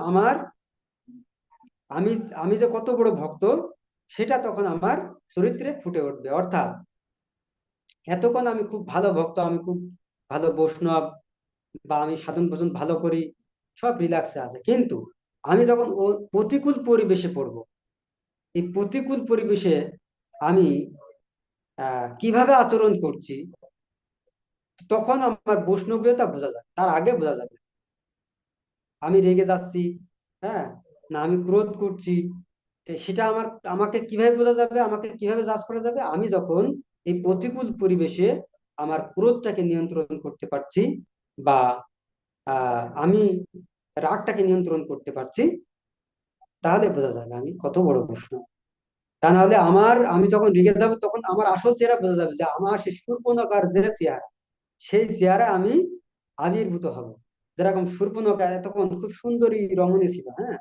আমি আমি যে কত বড় ভক্ত সেটা তখন আমার চরিত্রে ফুটে উঠবে। অর্থাৎ এতক্ষণ আমি খুব ভালো ভক্ত, আমি খুব ভালো বৈষ্ণব, বা আমি সাধন ভজন ভালো করি, সব রিল্যাক্সে আছে, কিন্তু আমি যখন ও প্রতিকূল পরিবেশে পড়বো, এই প্রতিকূল পরিবেশে আমি কিভাবে আচরণ করছি, তখন আমার বৈষ্ণবীয়তা বোঝা যাবে, তার আগে বোঝা যাবে। আমি রেগে যাচ্ছি, হ্যাঁ, না আমি ক্রোধ করছি, তো সেটা আমাকে কিভাবে বোঝা যাবে, আমাকে কিভাবে জাজ করা যাবে? আমি যখন এই প্রতিকূল পরিবেশে আমার ক্রোধটাকে নিয়ন্ত্রণ করতে পারছি, বা আমি রাগটাকে নিয়ন্ত্রণ করতে পারছি, তাহলে বোঝা যাবে আমি কত বড় বৈষ্ণব। তা নাহলে আমি যখন রেগে যাবো তখন আমার আসল চেহারা বোঝা যাবে, যে আমার সেই শূর্পণখার যে চেহারা, সেই চেহারা আমি আবির্ভূত হব। যেরকম শূর্পণখা তখন খুব সুন্দরী রমণী ছিল, হ্যাঁ,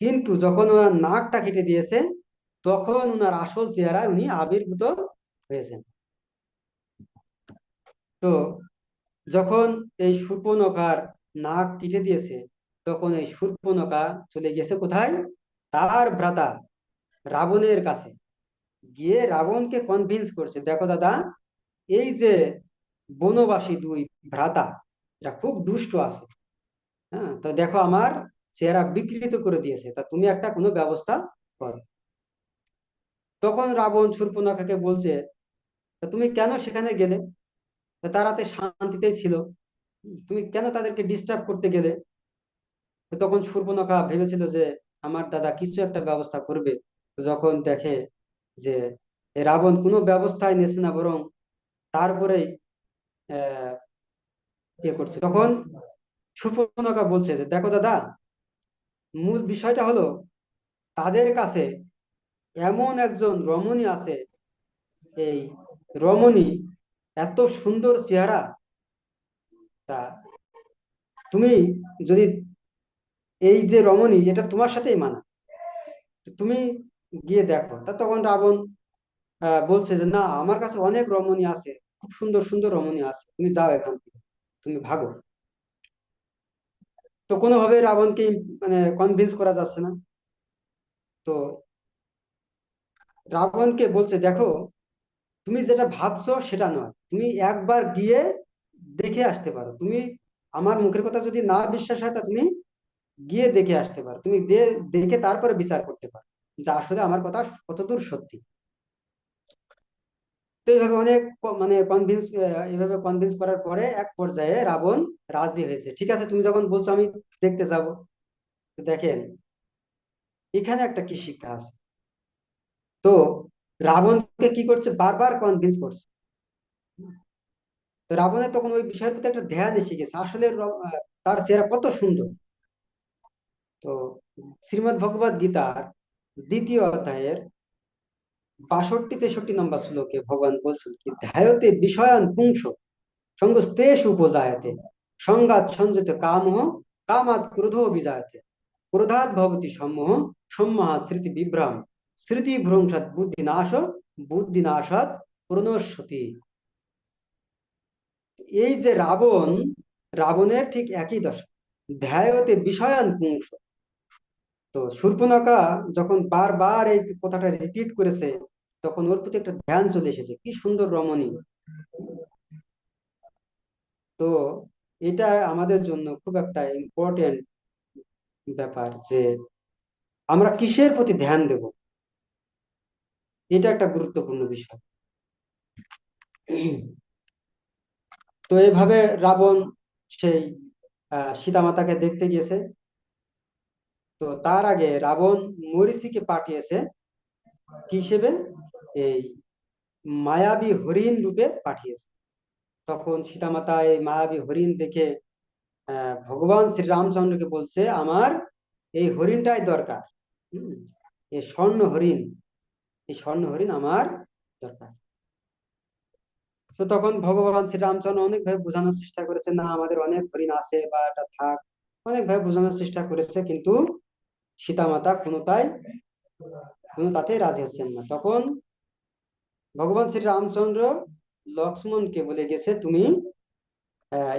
কিন্তু যখন ওনার নাকটা কেটে দিয়েছে তখন ওনার আসল চেহারায় উনি আবির্ভূত হয়েছেন। তো যখন এই শূর্পণখার নাক কেটে দিয়েছে তখন এই শূর্পণখা চলে গেছে কোথায়? তার ভ্রাতা রাবণের কাছে, গিয়ে রাবণকে কনভিন্স করছে, দেখো দাদা, এই যে বনবাসী দুই ভ্রাতা, এরা খুব দুষ্ট আছে। হ্যাঁ, তো দেখো আমার চেহারা বিকৃত করে দিয়েছে, তা তুমি একটা কোনো ব্যবস্থা করো। তখন রাবণ শূর্পণখাকে বলছে, তা তুমি কেন সেখানে গেলে? তা তারা তো শান্তিতেই ছিল, তুমি কেন তাদেরকে ডিস্টার্ব করতে গেলে? তো তখন শূর্পণখা ভেবেছিল যে আমার দাদা কিছু একটা ব্যবস্থা করবে। তো যখন দেখে যে এ রাবণ কোনো ব্যবস্থাই নিচ্ছে না, বরং তারপরেই আহ ইয়ে করছে, তখন শূর্পণখা বলছে যে দেখো দাদা, মূল বিষয়টা হলো তাদের কাছে এমন একজন রমণী আছে, এই রমণী এত সুন্দর চেহারা, তা তুমি যদি এই যে রমণী এটা তোমার সাথেই মানা, তো তুমি গিয়ে দেখো। তা তখন রাবণ বলছে যে না, আমার কাছে অনেক রমণী আছে, খুব সুন্দর সুন্দর রমণী আছে, তুমি যাও এখান থেকে, তুমি ভাগো। তো কোনোভাবে রাবণকে মানে কনভিন্স করা যাচ্ছে না। তো রাবণকে বলছে, দেখো, তুমি যেটা ভাবছো সেটা নয়, তুমি একবার গিয়ে দেখে আসতে পারো, তুমি আমার মুখের কথা যদি না বিশ্বাস হয় তা তুমি গিয়ে দেখে আসতে পারো, তুমি দেখে তারপরে বিচার করতে পারো যে আসলে আমার কথা কতদূর সত্যি। তো এইভাবে অনেক মানে এইভাবে কনভিন্স করার পরে এক পর্যায়ে রাবণ রাজি হয়েছে, ঠিক আছে তুমি যখন বলছো আমি দেখতে যাব। তো দেখেন এখানে একটা কি শিক্ষা আছে। তো রাবণকে কি করছে, বারবার কনভিন্স করছে। তো রাবণের তখন ওই বিষয়ের প্রতি একটা ধ্যান এসে গেছে, আসলে তার চেহারা কত সুন্দর। তো শ্রীমদ্ ভগবদ গীতার 2য় অধ্যায়ের 62-63 নম্বর শ্লোকে ভগবান বলছেন কি, ধ্যায়তে বিষয়ান পুংস সঙ্গস্তেষু উপজায়তে সংঘাত সঞ্জিত কামহ কামাৎ ক্রোধো বিজায়তে ক্রোধাৎ ভবতি সম্মোহ সম্মোহাৎ স্মৃতি বিভ্রম স্মৃতি ভ্রংসাৎ বুদ্ধিনাশ বুদ্ধিনাশাৎ প্রণশ্যতি। এই যে রাবণের ঠিক একই দশা, ধ্যায়তে বিষয়ান পুংস। তো শূর্পণখা যখন বারবার এই কথাটা রিপিট করেছে তখন ওর প্রতি একটা ধ্যান চলে এসেছে, কি সুন্দর রমণী। তো এটা আমাদের জন্য খুব একটা ইম্পর্টেন্ট ব্যাপার যে আমরা কিসের প্রতি ধ্যান দেব, এটা একটা গুরুত্বপূর্ণ বিষয়। তো এইভাবে রাবণ সেই সীতামাতাকে দেখতে গিয়েছে। তো তার আগে রাবণ মরীচিকে পাঠিয়েছে কি হিসেবে, এই মায়াবী হরিণ রূপে পাঠিয়েছে। তখন সীতামাতা এই মায়াবী হরিণ দেখে ভগবান শ্রী রামচন্দ্রকে বলছে, আমার এই হরিণটাই দরকার। হুম, এই স্বর্ণ হরিণ, এই স্বর্ণ হরিণ আমার দরকার। তো তখন ভগবান শ্রী রামচন্দ্র অনেকভাবে বোঝানোর চেষ্টা করেছে, না আমাদের অনেক হরিণ আছে বা এটা থাক, অনেকভাবে বোঝানোর চেষ্টা করেছে, কিন্তু সীতামাতা কোনো তাতেই রাজি হচ্ছেন না। তখন ভগবান শ্রী রামচন্দ্র লক্ষ্মণকে বলে গেছে, তুমি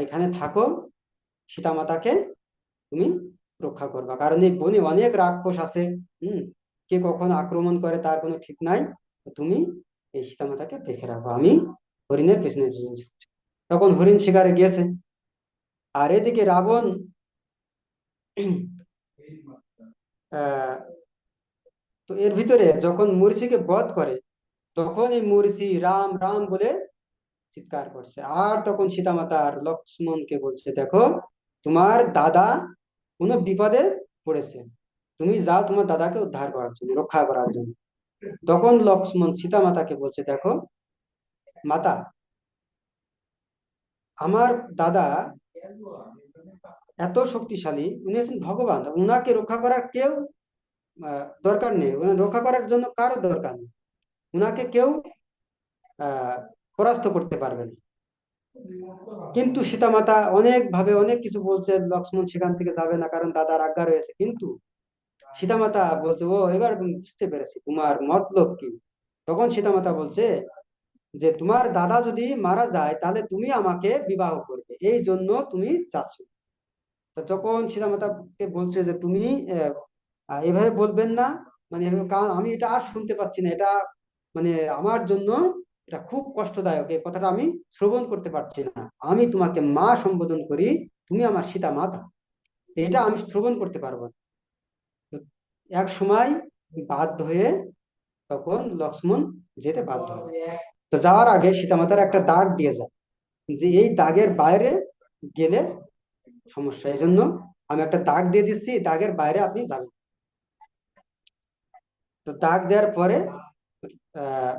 এখানে থাকো, সীতামাতাকে তুমি রক্ষা করবা, কারণ এই বনে অনেক রাক্ষস আছে। হুম, কে কখন আক্রমণ করে তার কোনো ঠিক নাই। তো তুমি এই সীতামাতাকে দেখে রাখো, আমি হরিণের পেছনে পেছনে ছুটছি। তখন হরিণ শিকারে গিয়েছে। আর এদিকে রাবণ আহ তো এর ভিতরে যখন মরীচিকে বধ করে, তখন এই মরীচি রাম রাম বলে চিৎকার করছে। আর তখন সীতামাতা আর লক্ষ্মণকে বলছে, দেখো তোমার দাদা কোনো বিপদে পড়েছে, তুমি যাও তোমার দাদাকে উদ্ধার করার জন্য, রক্ষা করার জন্য। তখন লক্ষ্মণ সীতামাতাকে বলছে, দেখো মাতা, আমার দাদা এত শক্তিশালী, উনি আছেন ভগবান, উনাকে রক্ষা করার কেউ দরকার নেই, উনাকে রক্ষা করার জন্য কারো দরকার নেই, উনাকে কেউ আহ পরাস্ত করতে পারবে না। কিন্তু সীতামাতা অনেক ভাবে অনেক কিছু বলছে, লক্ষ্মণ সেখান থেকে যাবে না কারণ দাদার আজ্ঞা রয়েছে। কিন্তু সীতামাতা বলছে, ও এবার আমি বুঝতে পেরেছি তোমার মতলব কি। তখন সীতামাতা বলছে যে তোমার দাদা যদি মারা যায় তাহলে তুমি আমাকে বিবাহ করবে, এই জন্য তুমি চাচ্ছ। তো তখন সীতামাতাকে বলছে যে তুমি এভাবে বলবেন না, মানে কারণ আমি এটা আর শুনতে পাচ্ছি না, এটা মানে আমার জন্য এটা খুব কষ্টদায়ক, এই কথাটা আমি শ্রবণ করতে পারছি না। আমি তোমাকে মা সম্বোধন করি, তুমি আমার সীতা মাতা, এটা আমি শ্রবণ করতে পারবো না। তো এক সময় বাধ্য হয়ে তখন লক্ষ্মণ যেতে বাধ্য হয়। তো যাওয়ার আগে সীতামাতার একটা দাগ দিয়ে যায়, যে এই দাগের বাইরে গেলে সমস্যা, এই জন্য আমি একটা দাগ দিয়ে দিচ্ছি, দাগের বাইরে আপনি যাবেন। তো দাগ দেওয়ার পরে আহ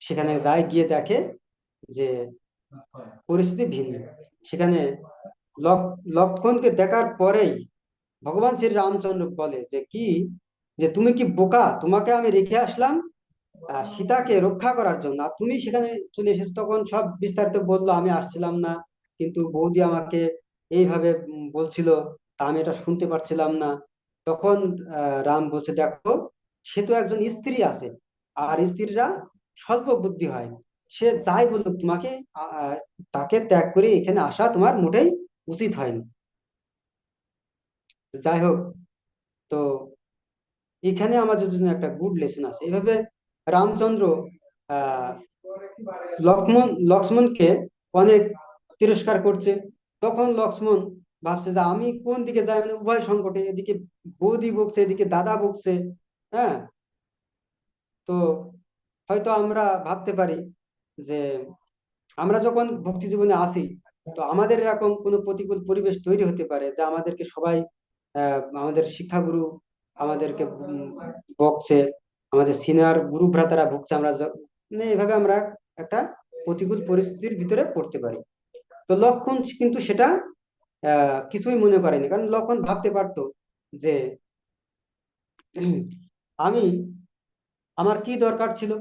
সেখানে যায়, গিয়ে দেখে যে পরিস্থিতি ভিন্ন। সেখানে লক্ষণকে দেখার পরেই ভগবান শ্রী রামচন্দ্র বলে যে কি, যে তুমি কি বোকা, তোমাকে আমি রেখে আসলাম সীতাকে রক্ষা করার জন্য, আর তুমি সেখানে চলে এসেছো। তখন সব বিস্তারিত বললো, আমি আসছিলাম না, কিন্তু বৌদি আমাকে এইভাবে বলছিল, তা আমি এটা শুনতে পারছিলাম না। তখন রাম বলছে, দেখো সে তো একজন স্ত্রী আছে, আর স্ত্রীরা স্বল্প বুদ্ধি হয়, সে যাই বলুক তোমাকে তাকে ত্যাগ করে এখানে আসা তোমার মোটেই উচিত হয়নি। যাই হোক, তো এখানে আমাদের জন্য একটা গুড লেসন আছে। এইভাবে রামচন্দ্র আহ লক্ষ্মণকে অনেক তিরস্কার করছে। তখন লক্ষ্মণ ভাবছে যে আমি কোন দিকে যাই, মানে উভয় সংকটে, এদিকে বৌদি বকছে, এদিকে দাদা বকছে। হ্যাঁ, তো হয়তো আমরা ভাবতে পারি যে আমরা যখন ভক্তি জীবনে আসি, তো আমাদের এরকম কোনো প্রতিকূল পরিবেশ তৈরি হতে পারে, যা আমাদেরকে সবাই আমাদের শিক্ষাগুরু আমাদেরকে বকছে, আমাদের সিনিয়র গুরু ভ্রাতারা ভুগছে, আমরা মানে এভাবে আমরা একটা প্রতিকূল পরিস্থিতির ভিতরে পড়তে পারি। তো লক্ষণ কিন্তু সেটা কিছুই মনে করেনি, কারণ লক্ষণ ভাবতে পারতো যে আমি, আমার কি দরকার ছিল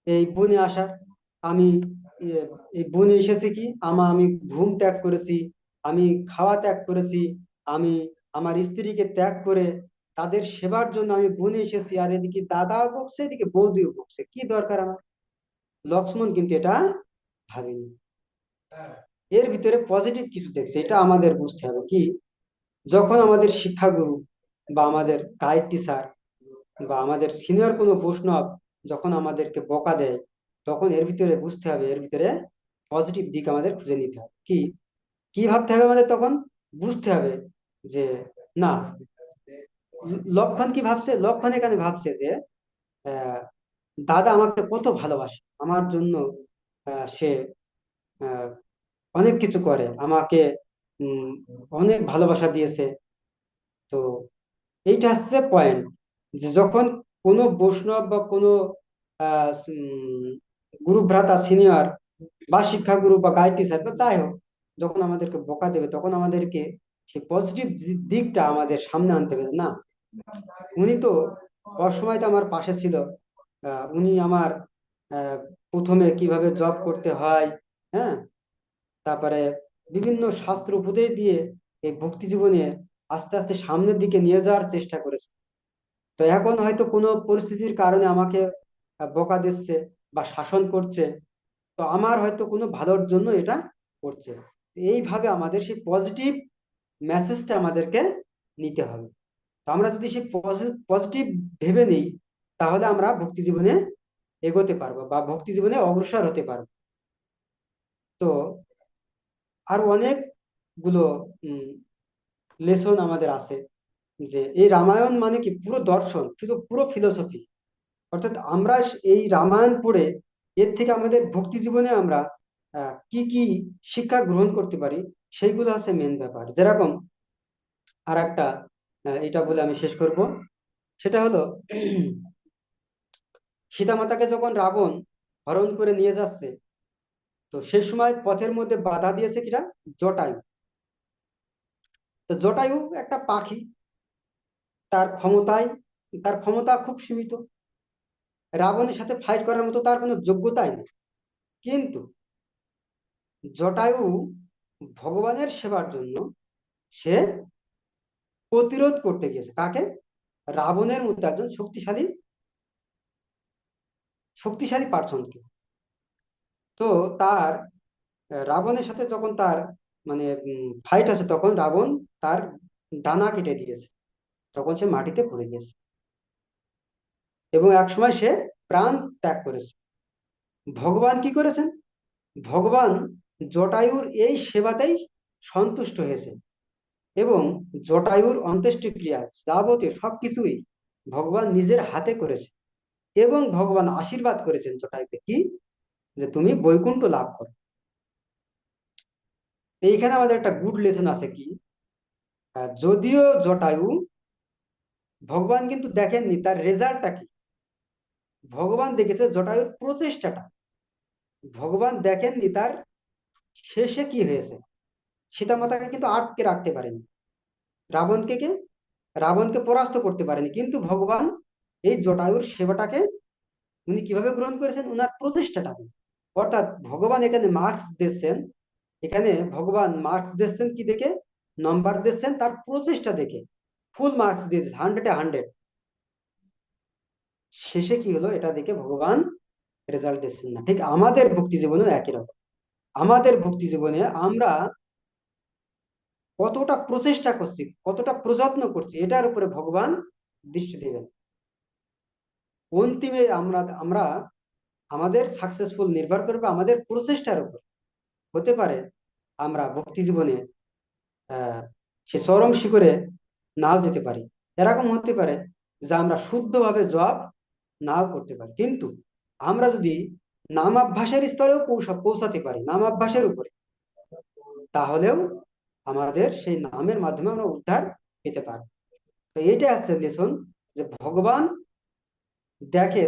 এই বনে আসার। আমি এই বনে এসেছি কি, আমি ঘুম ত্যাগ করেছি, আমি খাওয়া ত্যাগ করেছি, আমি আমার স্ত্রীকে ত্যাগ করে তাদের সেবার জন্য আমি বনে এসেছি, আর এদিকে দাদাও বকছে, এদিকে বৌদিও বকছে, কি দরকার আমার। লক্ষ্মণ কিন্তু এটা ভাবেনি, এর ভিতরে পজিটিভ কিছু দেখছে। এটা আমাদের বুঝতে হবে কি, যখন আমাদের শিক্ষাগুরু বা আমাদের গাইড টিচার বা আমাদের সিনিয়র কোনো বৈষ্ণব যখন আমাদেরকে বকা দেয়, তখন এর ভিতরে বুঝতে হবে এর ভিতরে পজিটিভ দিক আমাদের খুঁজে নিতে হবে। কি কি ভাবতে হবে আমাদের তখন? বুঝতে হবে যে না, লক্ষণ কি ভাবছে? লক্ষণ এখানে ভাবছে যে আহ, দাদা আমাকে কত ভালোবাসে, আমার জন্য সে আহ, অনেক কিছু করে আমাকে, উম, অনেক ভালোবাসা দিয়েছে। তো এইটা হচ্ছে পয়েন্ট, যে যখন কোনো বৈষ্ণব বা কোনো গুরু ভ্রাতা সিনিয়র বা শিক্ষাগুরু বা গাইড টিচার বা যাই হোক, যখন আমাদেরকে বকা দেবে তখন আমাদেরকে সেই পজিটিভ দিকটা আমাদের সামনে আনতে হবে। না, উনি তো অসময় তো আমার পাশে ছিল, উনি আমার আহ, প্রথমে কিভাবে জব করতে হয়, হ্যাঁ, তারপরে বিভিন্ন শাস্ত্র উপদেশ দিয়ে এই ভক্তি জীবনে আস্তে আস্তে সামনের দিকে নিয়ে যাওয়ার চেষ্টা করেছে। তো এখন হয়তো কোনো পরিস্থিতির কারণে আমাকে বকা দিচ্ছে বা শাসন করছে, তো আমার হয়তো কোনো ভালোর জন্য এটা করছে। এইভাবে আমাদের সেই পজিটিভ মেসেজটা আমাদেরকে নিতে হবে। তো আমরা যদি সেই পজিটিভ ভেবে নিই, তাহলে আমরা ভক্তি জীবনে এগোতে পারবো বা ভক্তি জীবনে অগ্রসর হতে পারবো। তো আর অনেকগুলো লেসন আমাদের আছে, যে এই রামায়ণ মানে কি পুরো দর্শন, শুধু পুরো ফিলোসফি। অর্থাৎ আমরা এই রামায়ণ পড়ে এর থেকে আমাদের ভক্তি জীবনে আমরা কি কি শিক্ষা গ্রহণ করতে পারি, সেইগুলো হচ্ছে মেন ব্যাপার। যেরকম আর একটা, এটা বলে আমি শেষ করব, সেটা হলো সীতামাতাকে যখন রাবণ হরণ করে নিয়ে যাচ্ছে, তো সে সময় পথের মধ্যে বাধা দিয়েছে কিনা? জটায়ু। তো জটায়ু একটা পাখি, তার ক্ষমতায়, তার ক্ষমতা খুব সীমিত, রাবণের সাথে ফাইট করার মতো তার কোনো যোগ্যতাই নেই। কিন্তু জটায়ু ভগবানের সেবার জন্য সে প্রতিরোধ করতে গিয়েছে কাকে? রাবণের মধ্যে একজন শক্তিশালী শক্তিশালী পার্সনকে। তো তার রাবণের সাথে যখন তার মানে ফাইট আছে, তখন রাবণ তার ডানা কেটে দিয়েছে, তখন সে মাটিতে পড়ে গিয়েছে এবং একসময় সে প্রাণ ত্যাগ করেছে। ভগবান কি করেছেন? ভগবান জটায়ুর এই সেবাতেই সন্তুষ্ট হয়েছে এবং জটায়ুর অন্ত্যেষ্টিক্রিয়া যাবতীয় সবকিছুই ভগবান নিজের হাতে করেছে। এবং ভগবান আশীর্বাদ করেছেন জটায়ুকে, কি? যে তুমি বৈকুণ্ঠ লাভ করো। তো এইখানে আমাদের একটা গুড লেসন আছে, কি? যদিও জটায়ু, ভগবান কিন্তু দেখেননি তার রেজাল্টটা কি, ভগবান দেখেছে জটায়ুর প্রচেষ্টাটা, ভগবান দেখেননি তার শেষে কি হয়েছে। সীতামাতাকে কিন্তু আটকে রাখতে পারেনি, রাবণকে কে রাবণকে পরাস্ত করতে পারেনি, কিন্তু ভগবান এই জটায়ুর সেবাটাকে উনি কিভাবে গ্রহণ করেছেন? উনার প্রচেষ্টাটাকে। অর্থাৎ ভগবান এখানে মার্কস দিচ্ছেন, এখানে ভগবান মার্কস দিচ্ছেন কি দেখে? নাম্বার দিচ্ছেন তার প্রচেষ্টা দেখে, ফুল মার্কস দিয়েছে, 100-এ 100। শেষে কি হলো এটা দেখে ভগবান রেজাল্ট দিচ্ছেন না। ঠিক আমাদের ভক্তি জীবনেও একই রকম। আমাদের ভক্তি জীবনে আমরা কতটা প্রচেষ্টা করছি, কতটা প্রযত্ন করছি, এটার উপরে ভগবান দৃষ্টি দেবেন। অন্তিমে আমরা আমরা আমাদের সাকসেসফুল নির্ভর করবে আমাদের প্রচেষ্টার উপর। হতে পারে আমরা ভক্তি জীবনে আহ সে চরম শিখরে নাও যেতে পারি, এরকম হতে পারে যে আমরা শুদ্ধভাবে জপ নাও করতে পারি, কিন্তু আমরা যদি নামাভ্যাসের স্তরেও পৌঁছাতে পারি, নামাভ্যাসের উপরে, তাহলেও আমাদের সেই নামের মাধ্যমে আমরা উদ্ধার পেতে পারি। তো এইটা আছে লেসন, যে ভগবান দেখে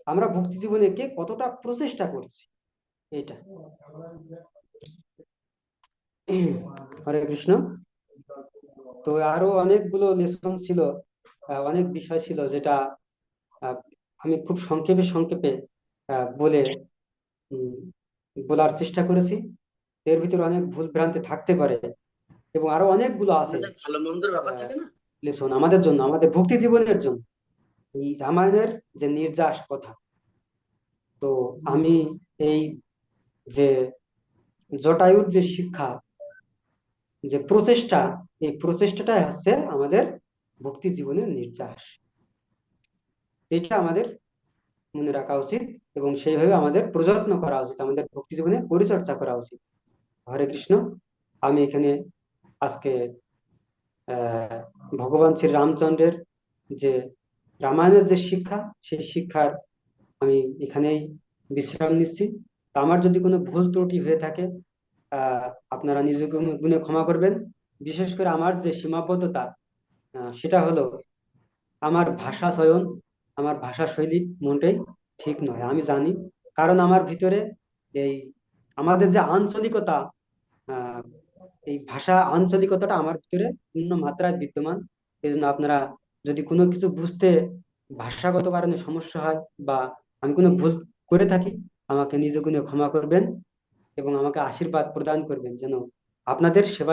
আমরা ভক্তি জীবনে কে কতটা প্রচেষ্টা করছি, এটা। হরে কৃষ্ণ। তো আরো অনেকগুলো লেসন ছিল, অনেক বিষয় ছিল, যেটা আহ, আমি খুব সংক্ষেপে সংক্ষেপে বলে উম, বলার চেষ্টা করেছি। এর ভিতরে অনেক ভুল ভ্রান্তি থাকতে পারে এবং আরো অনেকগুলো আছে আমাদের ভালো মন্দের ব্যাপার থাকে না। লেসন আমাদের জন্য, আমাদের ভক্তি জীবনের জন্য, এই রামায়ণের যে নির্যাস কথা। তো আমি এই যে জটায়ুর যে শিক্ষা, যে প্রচেষ্টা, এই প্রচেষ্টাটাই হচ্ছে আমাদের ভক্তি জীবনের নির্যাস। এটা আমাদের মনে রাখা উচিত। এবং সেইভাবে আমাদের প্রযত্ন করা উচিত, আমাদের ভক্তি জীবনে পরিচর্যা করা উচিত। হরে কৃষ্ণ। আমি এখানে আজকে আহ ভগবান শ্রী রামচন্দ্রের যে রামায়ণের যে শিক্ষা, সেই শিক্ষার আমি এখানেই বিশ্রাম নিচ্ছি। তো আমার যদি কোনো ভুল ত্রুটি হয়ে থাকে, আহ আপনারা নিজ গুণে ক্ষমা করবেন। বিশেষ করে আমার যে সীমাবদ্ধতা, সেটা হলো আমার ভাষা চয়ন, আমার ভাষা শৈলী মোটেই ঠিক নয়, আমি জানি। কারণ আমার ভিতরে এই আমাদের যে আঞ্চলিকতা, আহ, এই ভাষা আঞ্চলিকতাটা আমার ভিতরে পূর্ণ মাত্রায় বিদ্যমান। এই জন্য আপনারা যদি কোনো কিছু বুঝতে ভাষাগত কারণে সমস্যা হয়, বা আমি কোনো ভুল করে থাকি, আমাকে নিজ গুণে ক্ষমা করবেন এবং আমাকে আশীর্বাদ প্রদান করবেন যেন আপনাদের সেবা